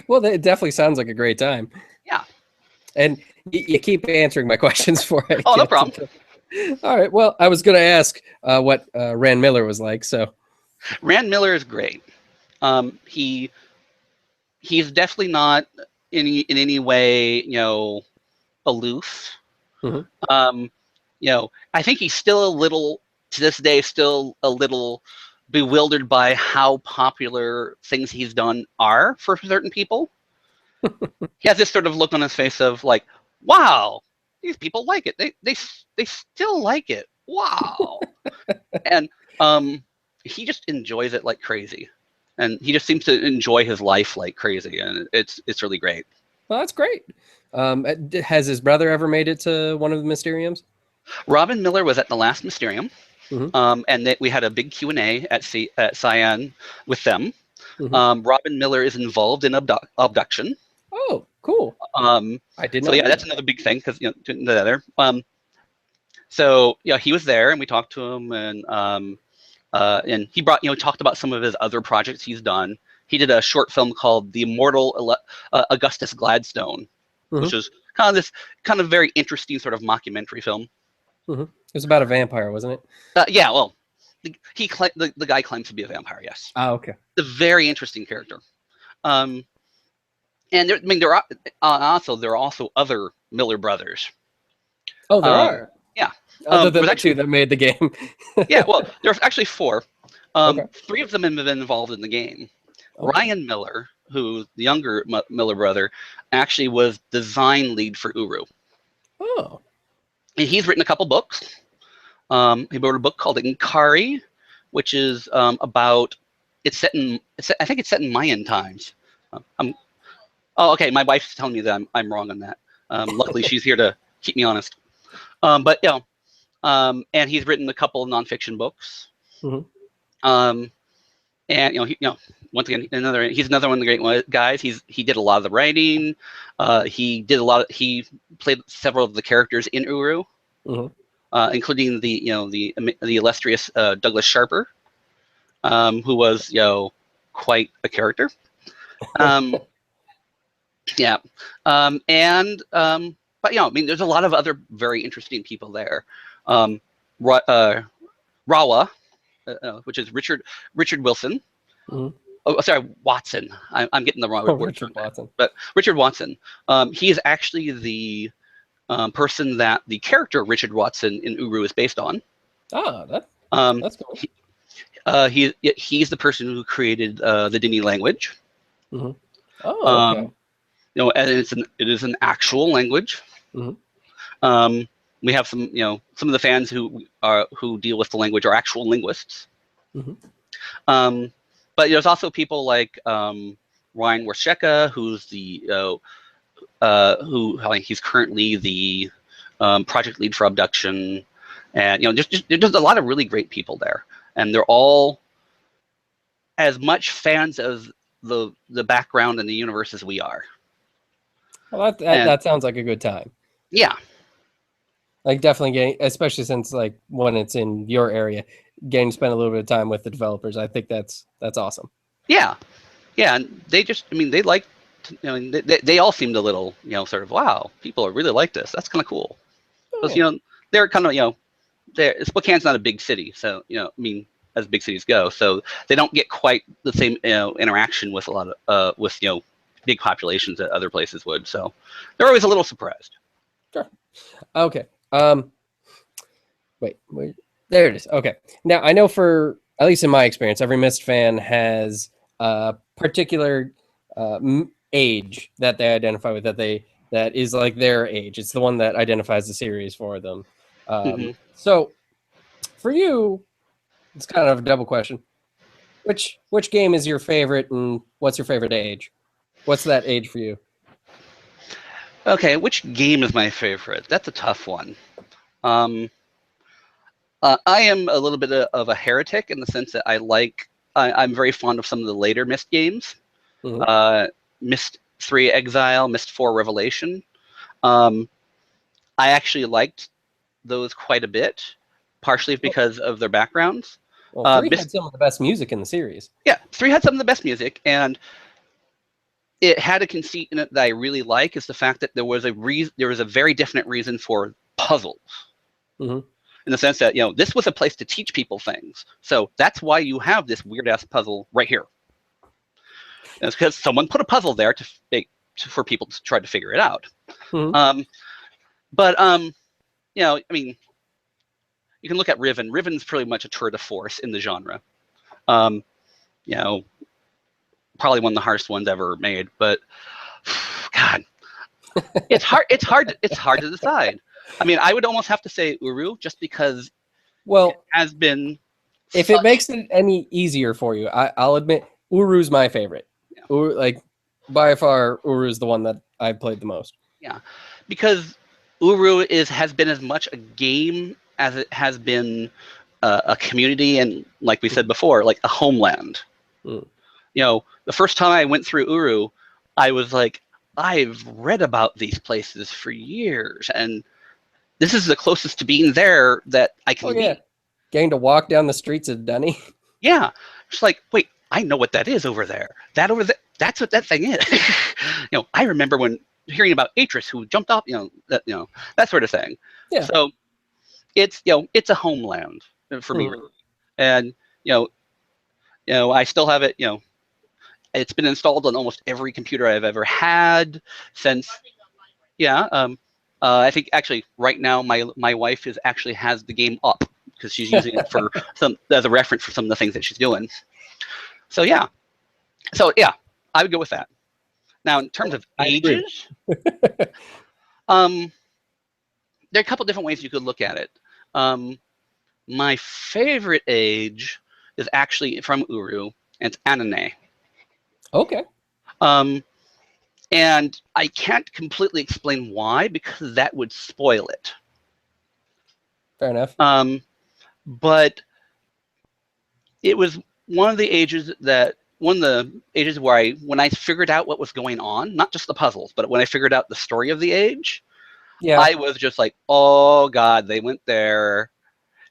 Well, it definitely sounds like a great time. Yeah. And you keep answering my questions for it. Oh, no problem. All right. Well, I was going to ask what Rand Miller was like. So Rand Miller is great. He's definitely not in any way, aloof. Mm-hmm. I think he's still a little, to this day, still a little bewildered by how popular things he's done are for certain people. He has this sort of look on his face of like, wow, these people like it. They still like it. Wow. And he just enjoys it like crazy. And he just seems to enjoy his life like crazy. And it's really great. Well, that's great. Has his brother ever made it to one of the Mysteriums? Robin Miller was at the last Mysterium. Mm-hmm. And we had a big Q&A at Cyan with them. Mm-hmm. Robin Miller is involved in abduction. Oh, cool. I did not. So yeah, that's another big thing because the other. So yeah, he was there and we talked to him and he brought talked about some of his other projects he's done. He did a short film called The Immortal Augustus Gladstone, mm-hmm. which was kind of very interesting sort of mockumentary film. Mm-hmm. It was about a vampire, wasn't it? Yeah, well, the guy claims to be a vampire. Yes. Oh, okay. It's a very interesting character. And there are also other Miller brothers. Oh, there are. Yeah. Other than the two that made the game. Yeah, well, there's actually 4. Okay. 3 of them have been involved in the game. Okay. Ryan Miller, who's the younger Miller brother, actually was design lead for Uru. Oh. And he's written a couple books. He wrote a book called Inkari, which is about I think it's set in Mayan times. Oh, okay. My wife's telling me that I'm wrong on that. Luckily, she's here to keep me honest. But and he's written a couple of nonfiction books. Mm-hmm. And once again, he's another one of the great guys. He did a lot of the writing. He played several of the characters in Uru, mm-hmm. Including the illustrious Douglas Sharper, who was quite a character. Yeah, but I mean, there's a lot of other very interesting people there. Rawa, which is Richard Wilson. Mm-hmm. Oh, sorry, Watson. I'm getting the wrong word. Richard Watson. But Richard Watson. He is actually the person that the character Richard Watson in Uru is based on. Ah, that's cool. He's the person who created the Dini language. Mm-hmm. Oh, okay. And it is an actual language. Mm-hmm. We have some of the fans who deal with the language are actual linguists. Mm-hmm. But there's also people like Ryan Warsheka, who's he's currently the project lead for abduction, and there's a lot of really great people there, and they're all as much fans of the background and the universe as we are. Well, that sounds like a good time. Yeah. Like definitely getting, especially since like when it's in your area, getting to spend a little bit of time with the developers. I think that's awesome. Yeah, and they just, I mean, they like, they all seemed a little, sort of, wow, people really like this. That's kind of cool. Because they're kind of, Spokane's not a big city, so I mean, as big cities go, so they don't get quite the same interaction with a lot of with big populations that other places would. So they're always a little surprised. Sure. Okay. Wait, there it is. Okay. Now I know for at least in my experience, every Myst fan has a particular age that they identify with, that is like their age. It's the one that identifies the series for them. So for you, it's kind of a double question. Which game is your favorite, and what's your favorite age? What's that age for you? Okay, which game is my favorite? That's a tough one. Um, I am a little bit of a heretic in the sense that I'm very fond of some of the later Myst games. Mhm. Uh, Myst 3 Exile, Myst 4 Revelation. Um, I actually liked those quite a bit, partially Well, because of their backgrounds. well, 3 Myst, had some of the best music in the series. yeah, 3 had some of the best music, and it had a conceit in it that I really like. Is the fact that there was a very definite reason for puzzles. Hmm. In the sense that this was a place to teach people things, so that's why you have this weird ass puzzle right here. And it's because someone put a puzzle there for people to try to figure it out. Hmm. Um, but I mean, you can look at Riven. Riven's pretty much a tour de force in the genre. Um, you know, probably one of the hardest ones ever made. But God, it's hard. It's hard. It's hard to decide. I mean, I would almost have to say Uru, just because it Well, has been if it such. makes it any easier for you, I'll admit Uru's my favorite. Yeah, Uru, like by far, Uru's the one that I've played the most. yeah, because Uru has been as much a game as it has been a community, and like we said before, like a homeland. Mm. The first time I went through Uru, I was like, I've read about these places for years, and this is the closest to being there that I Oh can yeah, be. getting to walk down the streets of Dunny. Yeah, it's like, wait, I know what that is over there. That over there, that's what that thing is. I remember when hearing about Atris who jumped off, that sort of thing. Yeah. So it's a homeland for me, Mm. and I still have it. It's been installed on almost every computer I've ever had since. Yeah. I think actually right now my wife actually has the game up because she's using it for some as a reference for some of the things that she's doing. So yeah. I would go with that. Now in terms of I agree. ages, um, there are a couple different ways you could look at it. My favorite age is actually from Uru, and it's Anane. Okay. Um, and I can't completely explain why because that would spoil it. Fair enough. But it was one of the ages where when I figured out what was going on, not just the puzzles, but when I figured out the story of the age, Yeah. I was just like, oh God, they went there.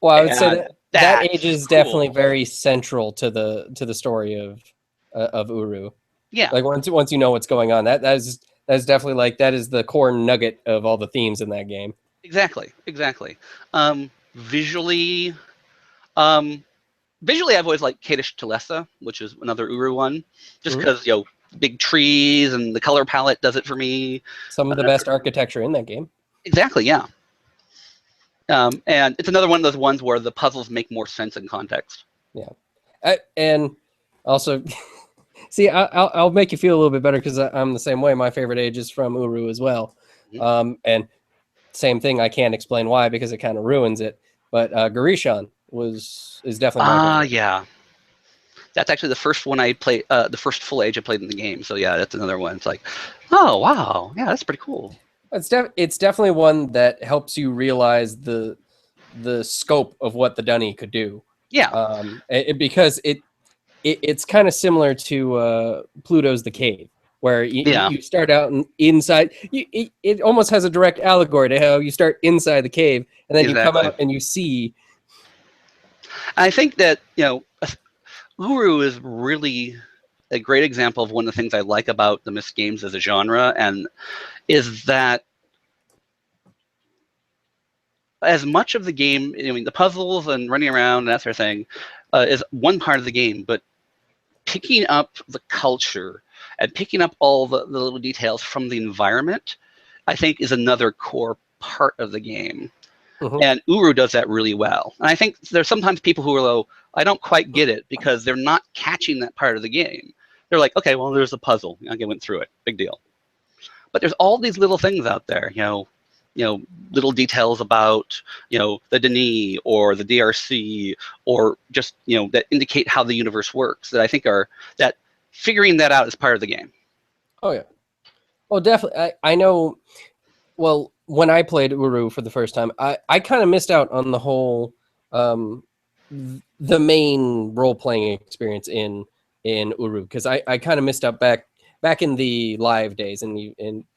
Well, I would say And that age that's is definitely cool. very central to the story of Uru. Yeah, Like once you know what's going on, that's definitely like that is the core nugget of all the themes in that game. exactly. Visually, um, visually, I've always liked Kadesh Telesa, which is another Uru one, just Mhm. because big trees and the color palette does it for me. Some of the best architecture in that game. Exactly, yeah. And it's another one of those ones where the puzzles make more sense in context. Yeah, and also, see, I'll make you feel a little bit better because I'm the same way. My favorite age is from Uru as well, Mhm. and same thing. I can't explain why because it kind of ruins it. But Garishan is definitely my favorite. Yeah. That's actually the first one I played, the first full age I played in the game. So yeah, that's another one. It's like, oh wow, yeah, that's pretty cool. It's definitely one that helps you realize the scope of what the Dunny could do. Yeah, Because it's kind of similar to Pluto's The Cave, where yeah, you start out inside. It almost has a direct allegory to how you start inside the cave, and then you come exactly. out and you see. I think that Uru is really a great example of one of the things I like about the Myst games as a genre, and is that as much of the game, I mean, the puzzles and running around and that sort of thing, is one part of the game, but picking up the culture and picking up all the little details from the environment, I think is another core part of the game. Mhm. And Uru does that really well. And I think there's sometimes people who are like, I don't quite get it because they're not catching that part of the game. They're like, okay, well, there's a puzzle. I went through it. Big deal. But there's all these little things out there, little details about, the Denis or the DRC or just, that indicate how the universe works that I think that figuring that out is part of the game. Oh yeah, Oh, definitely. I know. Well, when I played Uru for the first time, I kind of missed out on the whole um, the main role playing experience in Uru because I kind of missed out back in the live days and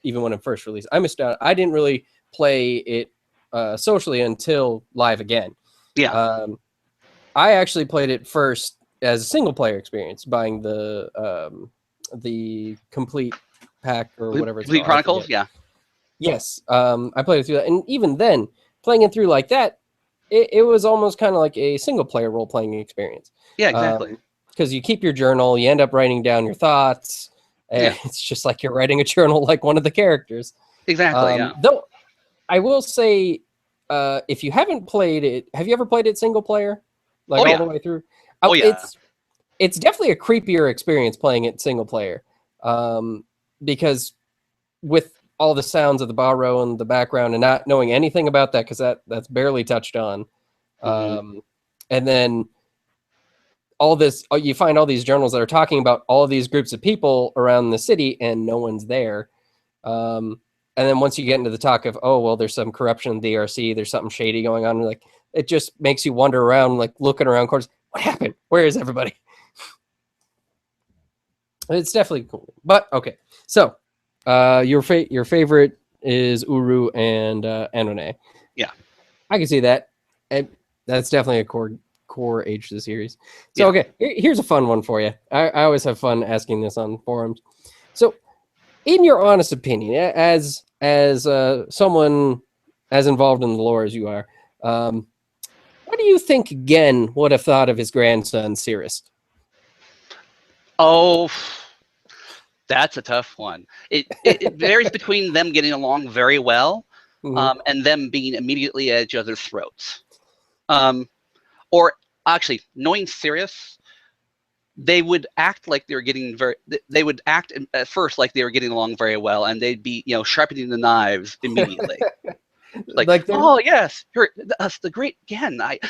even when it first released, I missed out. I didn't really play it socially until live again. Yeah. Um, I actually played it first as a single player experience, buying the complete pack or whatever it's Complete called. I Chronicles. forget. Yeah. Yes, I played it through that, and even then, playing it through like that, it was almost kind of like a single player role playing experience. Yeah. Exactly. Because you keep your journal, you end up writing down your thoughts, and Yeah. it's just like you're writing a journal like one of the characters. Exactly. Yeah. Though I will say, if you haven't played it, have you ever played it single player, like Oh all yeah. the way through? Oh yeah. It's definitely a creepier experience playing it single player, because with all the sounds of the barrow in the background and not knowing anything about that because that's barely touched on, Hmm. and then all this you find all these journals that are talking about all these groups of people around the city and no one's there. And then once you get into the talk of, oh well, there's some corruption in the DRC, there's something shady going on, like it just makes you wander around, like looking around corners. What happened? Where is everybody? It's definitely cool. But okay, so your favorite is Uru and Anone. Yeah. I can see that. And that's definitely a core age to the series. So Yeah. okay, here's a fun one for you. I always have fun asking this on forums. So, in your honest opinion, as someone as involved in the lore as you are, what do you think Gen would have thought of his grandson Cirrus? Oh, that's a tough one. It varies between them getting along very well, Mhm. and them being immediately at each other's throats. Um, or actually, knowing Sirius, they would act like they were getting very. They would act at first like they were getting along very well, and they'd be, sharpening the knives immediately. Like, Like they're oh yes, you're us, the great Gen. like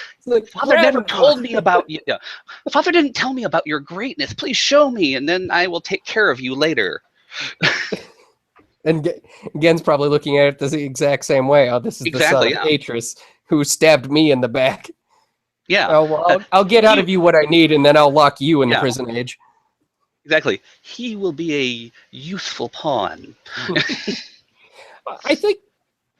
Father never grandpa. told me about you. Yeah. Father didn't tell me about your greatness. Please show me, and then I will take care of you later. And Gen's probably looking at it the exact same way. Oh, this is the son Exactly. of Yeah. Atris who stabbed me in the back. Yeah. Oh, well, Uh, I'll get out he. of you what I need, and then I'll lock you in the Yeah. prison age. Exactly. He will be a useful pawn. I think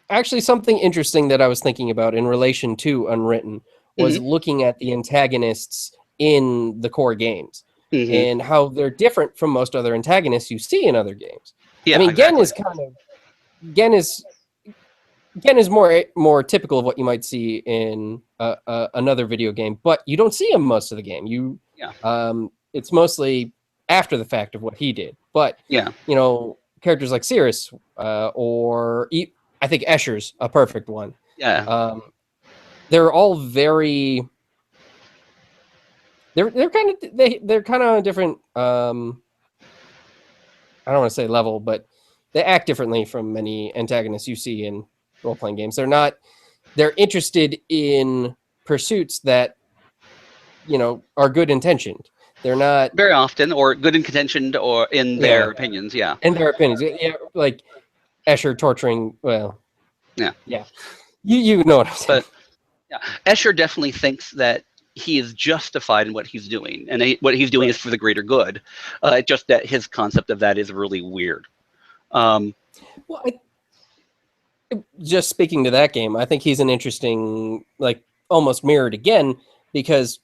actually something interesting that I was thinking about in relation to Unwritten was Hmm. looking at the antagonists in the core games Hmm. and how they're different from most other antagonists you see in other games. I Yeah. mean, Exactly. Gen is Gen is more typical of what you might see in another video game, but you don't see him most of the game. Yeah. It's mostly after the fact of what he did. But Yeah. characters like Cirrus I think Escher's a perfect one. Yeah. Um, they're all very they're kind of different. I don't want to say level, but they act differently from many antagonists you see in role playing games. They're interested in pursuits that are good intentioned. They're not Very often, or good in contention, or in yeah, their opinions. Yeah. in their opinions. Yeah, like Escher torturing. Well, Yeah. yeah, you know what I'm saying. But yeah, Escher definitely thinks that he is justified in what he's doing, and what he's doing Right. is for the greater good. Just that his concept of that is really weird. Um, Well, just speaking to that game, I think he's an interesting, like almost mirrored again, because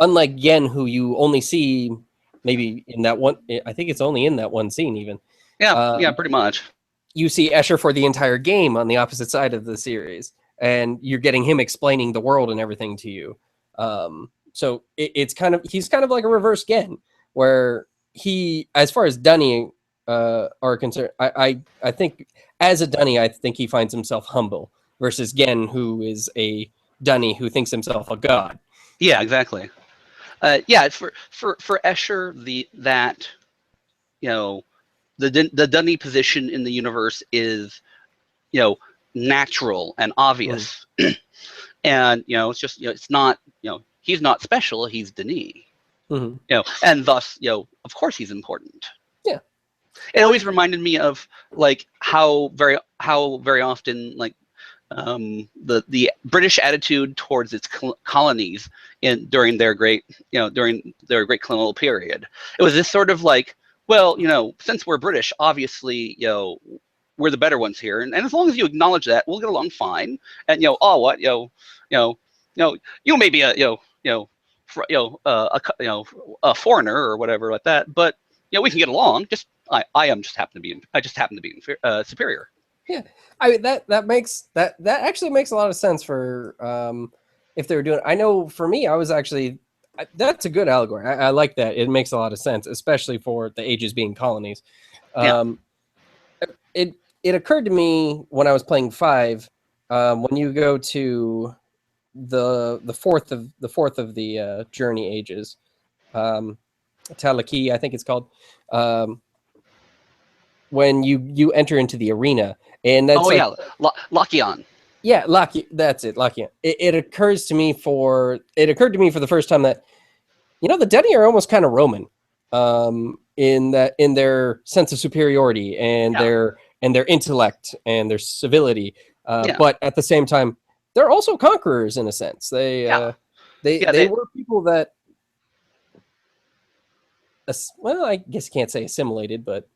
unlike Yen, who you only see maybe in that one, I think it's only in that one scene even. yeah. Yeah. Um, Pretty much. you see Escher for the entire game on the opposite side of the series, and you're getting him explaining the world and everything to you. So it's he's kind of like a reverse Gen, where as far as Dunny are concerned, I think as a Dunny, I think he finds himself humble versus Gen, who is a Dunny who thinks himself a god. Yeah. Exactly. Yeah. For Escher, you know the Dunny position in the universe is you know natural and Mm, obvious, and it's just it's not he's not special. He's Denis. mhm. And thus of course he's important. Yeah. It always reminded me of like how very often like the British attitude towards its colonies during their great colonial period. It was this sort of like, well, since we're British, obviously, we're the better ones here, and as long as you acknowledge that, we'll get along fine. And you may be a foreigner or whatever like that, but we can get along. I just happen to be superior. Yeah, I mean that actually makes a lot of sense for if they were doing. I know for me, I was actually that's a good allegory. I like that. It makes a lot of sense, especially for the ages being colonies. It occurred to me when I was playing 5, when you go to the fourth of the journey ages, Talaki, I think it's called. When you enter into the arena, and that's Lakion. Yeah, Lucky. That's it, Lucky. It occurred to me for the first time that the Denny are almost kind of Roman, in their sense of superiority and their intellect and their civility, but at the same time they're also conquerors in a sense. They were people that, well, I guess you can't say assimilated, but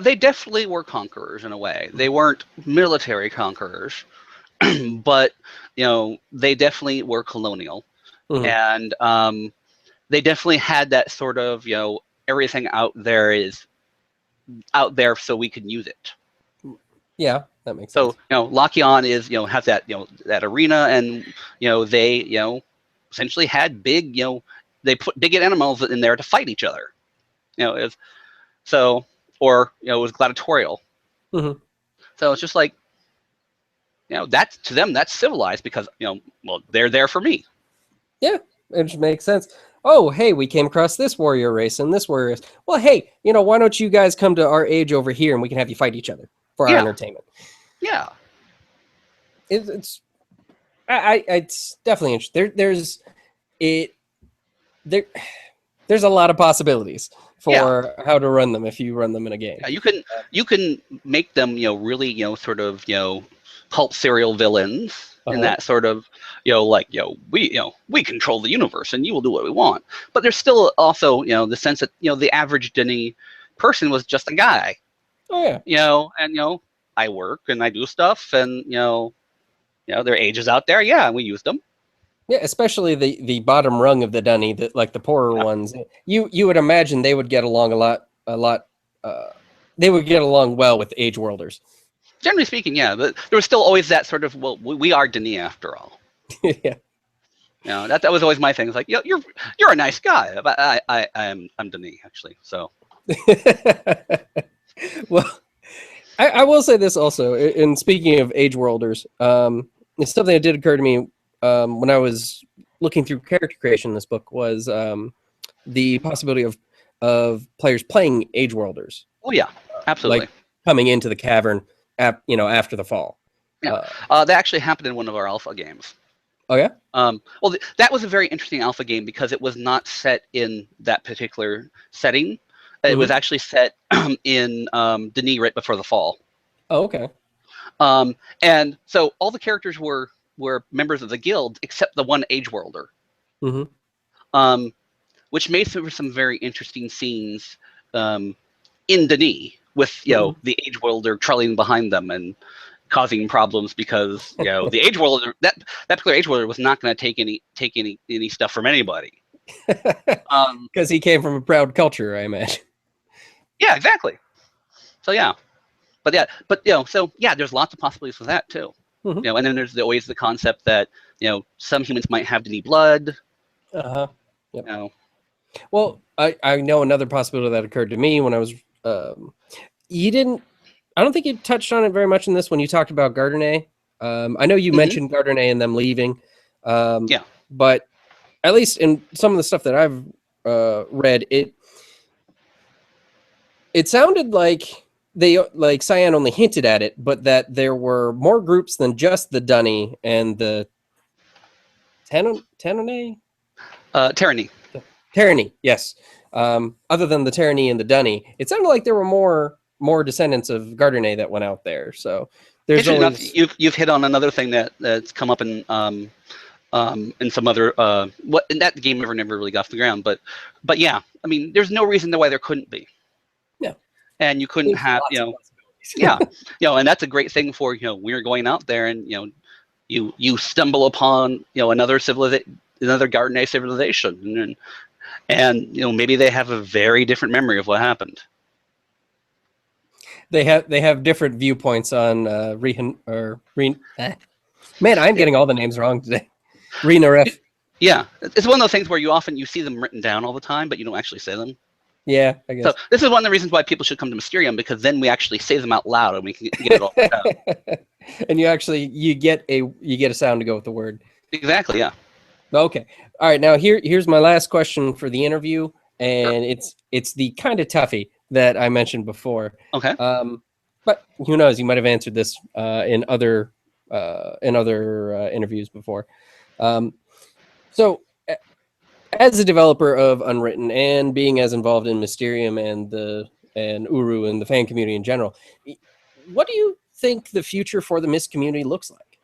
they definitely were conquerors in a way. They weren't military conquerors, but they definitely were colonial, and they definitely had that sort of everything out there is out there so we can use it. Yeah, that makes sense. So Lakion is has that that arena, and they essentially had big they put big animals in there to fight each other. It was gladiatorial. So it's just like that's, to them, that's civilized because well, they're there for me. Yeah, it makes sense. Oh, hey, we came across this warrior race and this warrior race. Well, hey, why don't you guys come to our age over here and we can have you fight each other for our entertainment? Yeah, it's definitely interesting. There's a lot of possibilities for how to run them if you run them in a game. Yeah, you can make them really sort of pulp serial villains. And that sort of, we control the universe and you will do what we want. But there's still also, the sense that, the average Denny person was just a guy. Oh, yeah. And, I work and I do stuff and, there are ages out there. Yeah, and we use them. Yeah, especially the bottom rung of the Dunny, like the poorer ones. You would imagine they would get along a lot. They would get along well with age worlders. Generally speaking, yeah, but there was still always that sort of, well, we are Denis after all. Yeah. That was always my thing. It's like, you're a nice guy, but I'm Denis actually. So. Well, I will say this also. In speaking of age worlders, it's something that did occur to me when I was looking through character creation in this book was the possibility of players playing age worlders. Oh yeah, absolutely. Like coming into the cavern. After the fall. Yeah, that actually happened in one of our alpha games. Oh yeah. Well, that was a very interesting alpha game because it was not set in that particular setting. It was actually set in Denis right before the fall. Oh, okay. And so all the characters were members of the guild except the one age worlder. Which made for some very interesting scenes in Denis. With the age worlder trailing behind them and causing problems because the age worlder that particular age worlder was not going to take any stuff from anybody because he came from a proud culture, I imagine. Yeah, exactly. So there's lots of possibilities for that too. And then there's always the concept that some humans might have Denis blood. Yep. Well, I know another possibility that occurred to me when I was. I don't think you touched on it very much in this when you talked about Gardner. I know you mentioned Gardner and them leaving. But at least in some of the stuff that I've read, it sounded like Cyan only hinted at it, but that there were more groups than just the Dunny and the Tyranny, yes. other than the Tyranny and the Dunny, it sounded like there were more descendants of Gardernay that went out there. So there's always you've hit on another thing that's come up in some other what in that game never really got off the ground, but yeah, I mean, there's no reason why there couldn't be. Yeah, and you couldn't have yeah, and that's a great thing for when you're going out there and you stumble upon another Gardernay civilization, and maybe they have a very different memory of what happened. They have different viewpoints on man, I'm getting all the names wrong today. Renaref. Yeah, it's one of those things where you see them written down all the time, but you don't actually say them. Yeah, I guess. So this is one of the reasons why people should come to Mysterium, because then we actually say them out loud and we can get it all out. And you get a sound to go with the word. Exactly. Yeah. Okay. All right. Now here's my last question for the interview, and Sure. it's the kind of toughie that I mentioned before. Okay. But who knows? You might have answered this in other interviews before. So, as a developer of Unwritten and being as involved in Mysterium and Uru and the fan community in general, what do you think the future for the Myst community looks like?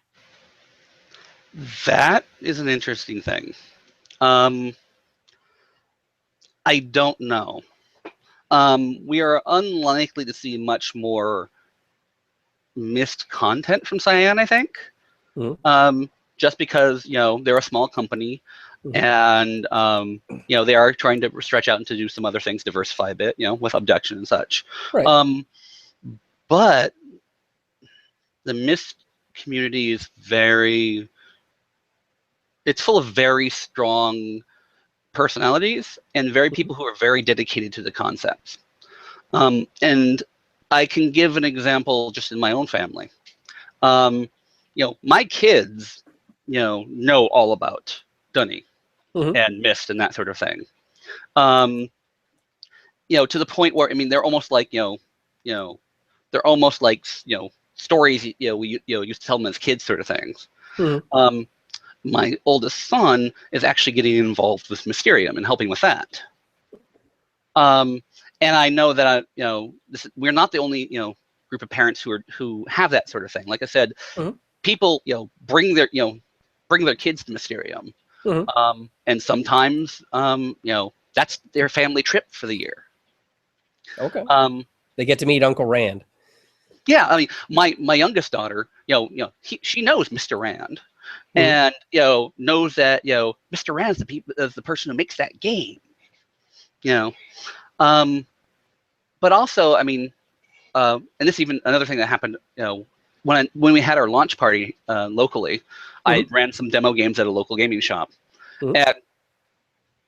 That is an interesting thing. I don't know. We are unlikely to see much more Myst content from Cyan, I think. Mm-hmm. Just because they're a small company. Mm-hmm. And they are trying to stretch out and to do some other things, diversify a bit, with abduction and such. Right. But the Myst community is it's full of very strong personalities and people who are very dedicated to the concepts. And I can give an example just in my own family. My kids, know all about Dunny. Mm-hmm. And Myst and that sort of thing. To the point where they're almost like they're almost like stories we used to tell them as kids, sort of things. Mm-hmm. My oldest son is actually getting involved with Mysterium and helping with that. And I know that we're not the only group of parents who have that sort of thing. Like I said, mm-hmm. People bring their kids to Mysterium. Mm-hmm. And sometimes, that's their family trip for the year. Okay. They get to meet Uncle Rand. Yeah, I mean, my youngest daughter, she knows Mr. Rand, mm-hmm. and knows that Mr. Rand is the person who makes that game. But also, and this is even another thing that happened. When we had our launch party locally, mm-hmm. I ran some demo games at a local gaming shop, mm-hmm. and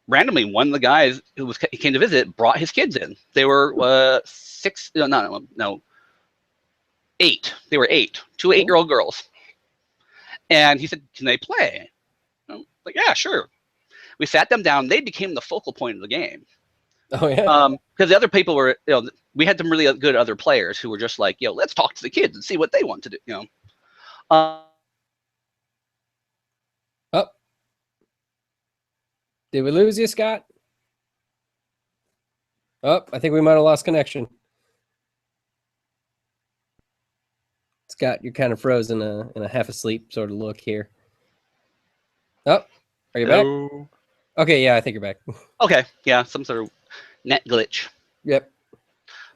randomly one of the guys he came to visit brought his kids in. They were 8. They were 8, 2 8-year-old girls, and he said, "Can they play?" I'm like, "Yeah, sure." We sat them down. They became the focal point of the game. Oh yeah. Because the other people were, we had some really good other players who were just like, let's talk to the kids and see what they want to do. Oh, did we lose you, Scott? Oh, I think we might have lost connection. Scott, you're kind of frozen in a half asleep sort of look here. Oh, are you Hello? Back? Okay, yeah, I think you're back. Okay, yeah, some sort of net glitch. Yep.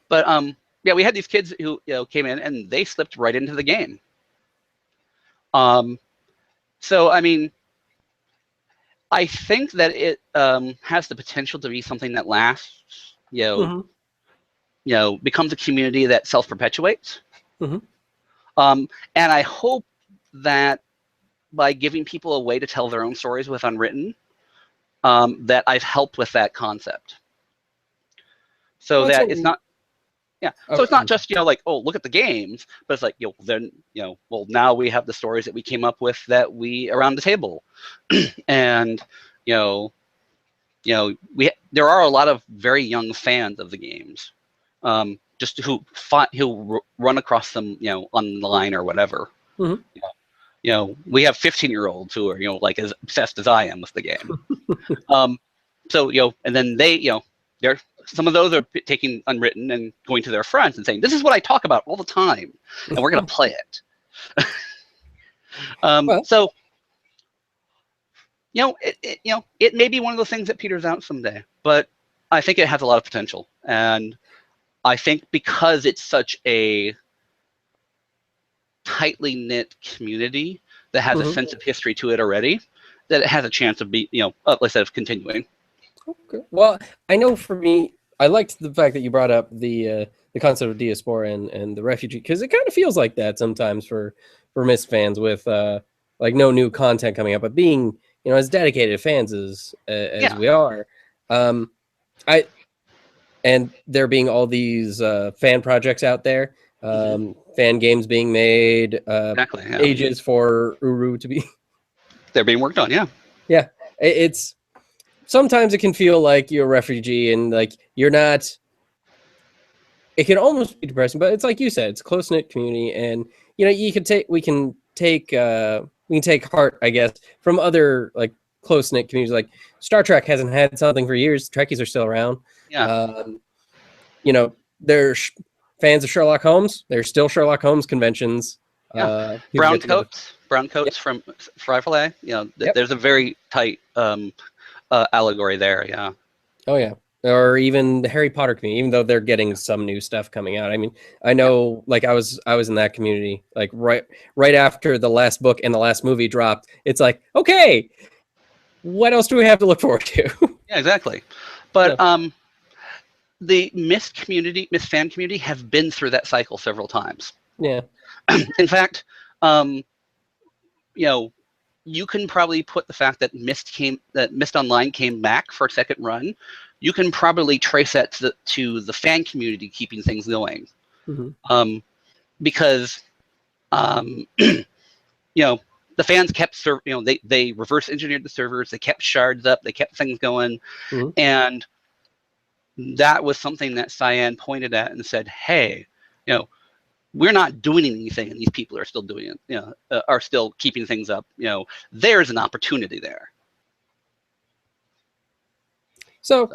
But yeah, we had these kids who came in and they slipped right into the game. So I think that it has the potential to be something that lasts. Mm-hmm. Becomes a community that self-perpetuates. Mm-hmm. And I hope that by giving people a way to tell their own stories with Unwritten, that I've helped with that concept. So that it's not, yeah. So it's not just like, oh, look at the games, but it's like then well, now we have the stories that we came up with that we around the table, and there are a lot of very young fans of the games, just who run across them online or whatever. Mm-hmm. We have 15-year-olds who are like as obsessed as I am with the game. So and then they some of those are taking Unwritten and going to their friends and saying, "This is what I talk about all the time, and we're going to play it." Well, So it may be one of those things that peters out someday, but I think it has a lot of potential, and I think because it's such a tightly knit community that has a sense of history to it already, that it has a chance of like I said, of continuing. Okay. Well, I know for me, I liked the fact that you brought up the concept of diaspora and the refugee, because it kind of feels like that sometimes for Myst fans with like no new content coming up, but being as dedicated fans as we are, and there being all these fan projects out there, fan games being made, Exactly. Yeah. ages for Uru to be. They're being worked on. Yeah. Yeah, it's. Sometimes it can feel like you're a refugee and like you're not. It can almost be depressing, but it's like you said, it's a close knit community, and we can take heart, I guess, from other like close knit communities. Like Star Trek hasn't had something for years. Trekkies are still around. Yeah. They're fans of Sherlock Holmes. There's still Sherlock Holmes conventions. Yeah. Brown coats Yep. from Firefly. Yep. There's a very tight allegory there. Yeah. Oh yeah. Or even the Harry Potter community, even though they're getting some new stuff coming out. I mean, I know, like I was in that community, like right after the last book and the last movie dropped. It's like, okay, what else do we have to look forward to? Yeah, exactly. But the Myst fan community, have been through that cycle several times. Yeah. In fact, you can probably put the fact that Myst Online came back for a second run. You can probably trace that to the fan community keeping things going, because the fans kept they reverse engineered the servers, they kept shards up, they kept things going, and that was something that Cyan pointed at and said, "Hey, we're not doing anything, and these people are still doing it. Are still keeping things up. There's an opportunity there." So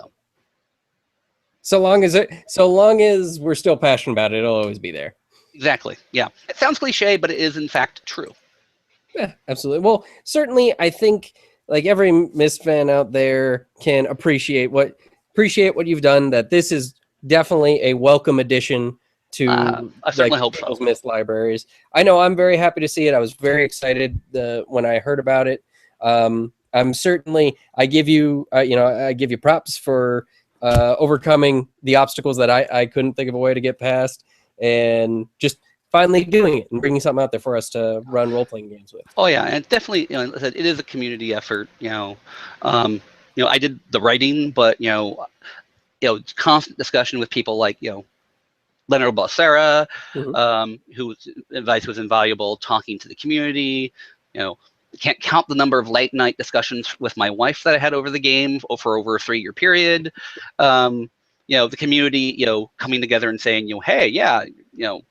long as we're still passionate about it, it'll always be there. Exactly. Yeah. It sounds cliche, but it is in fact true. Yeah, absolutely. Well, certainly, I think like every Myst fan out there can appreciate what you've done. That this is definitely a welcome addition to I certainly hope so. Those Myst libraries. I know I'm very happy to see it. I was very excited when I heard about it. I'm certainly, I give you props for overcoming the obstacles that I couldn't think of a way to get past, and just finally doing it and bringing something out there for us to run role-playing games with. Oh yeah, and definitely, it is a community effort. I did the writing, but constant discussion with people like Leonard Balsera, whose advice was invaluable. Talking to the community, can't count the number of late night discussions with my wife that I had over the game for over a 3-year period. The community, coming together and saying, hey, yeah,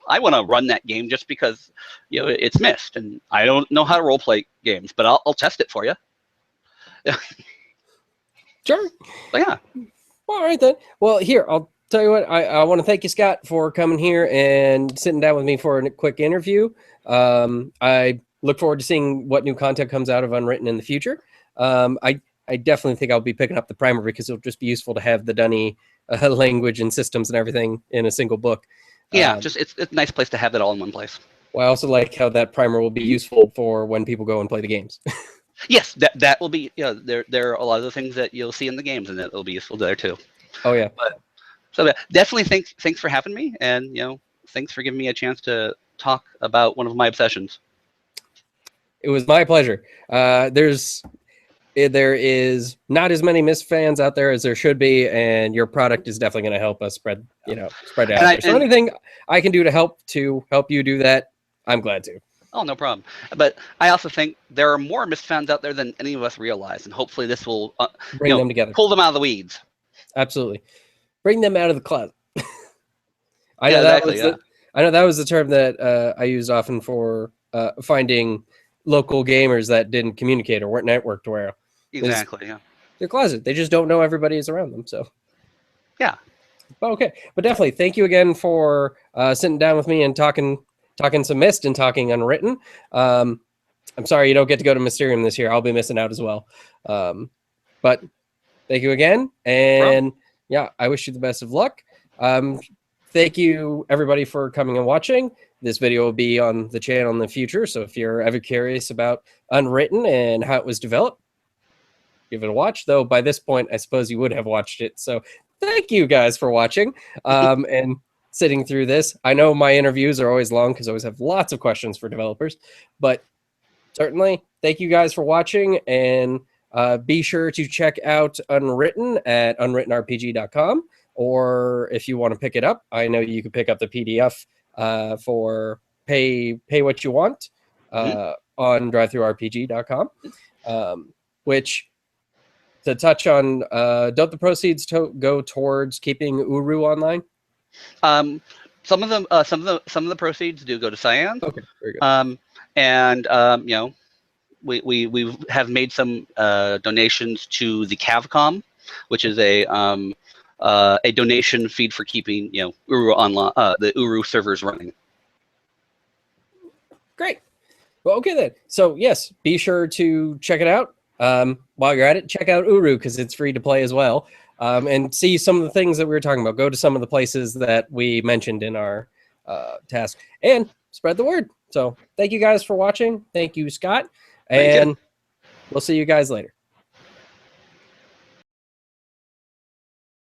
I want to run that game just because, it's Myst, and I don't know how to role play games, but I'll test it for you. Sure. But yeah. Well, all right then. Well, here, I'll tell you what, I want to thank you, Scott, for coming here and sitting down with me for a quick interview. I look forward to seeing what new content comes out of Unwritten in the future. I definitely think I'll be picking up the primer because it'll just be useful to have the Dunny language and systems and everything in a single book. Yeah, it's a nice place to have that all in one place. Well, I also like how that primer will be useful for when people go and play the games. Yes, that will be. There are a lot of the things that you'll see in the games, and that will be useful there too. Oh yeah. So definitely thanks for having me, and thanks for giving me a chance to talk about one of my obsessions. It was my pleasure. There is not as many Myst fans out there as there should be, and your product is definitely going to help us spread it out. So anything I can do to help you do that, I'm glad to. Oh, no problem. But I also think there are more Myst fans out there than any of us realize, and hopefully this will bring them together, pull them out of the weeds. Absolutely, bring them out of the closet. I know that was the term that I used often for finding local gamers that didn't communicate or weren't networked well. Exactly. Yeah. They're closet. They just don't know everybody is around them. So. Yeah. Okay, but definitely thank you again for sitting down with me and talking some Myst and talking Unwritten. I'm sorry you don't get to go to Mysterium this year. I'll be missing out as well. But thank you again, and yeah, I wish you the best of luck. Thank you everybody for coming and watching. This video will be on the channel in the future, so if you're ever curious about Unwritten and how it was developed, give it a watch. Though by this point, I suppose you would have watched it. So thank you guys for watching and sitting through this. I know my interviews are always long because I always have lots of questions for developers, but certainly thank you guys for watching, and be sure to check out Unwritten at unwrittenrpg.com, or if you want to pick it up, I know you can pick up the PDF for pay what you want on drivethroughrpg.com, which, to touch on, don't the proceeds go towards keeping Uru online? Some of the proceeds do go to Cyan. Okay, very good. And you know, we have made some donations to the Cavcom, which is a donation feed for keeping, you know, Uru online, the Uru servers running. Great. Well, okay then. So yes, be sure to check it out. While you're at it, check out Uru because it's free to play as well. And see some of the things that we were talking about. Go to some of the places that we mentioned in our task and spread the word. So thank you guys for watching. Thank you, Scott. And we'll see you guys later.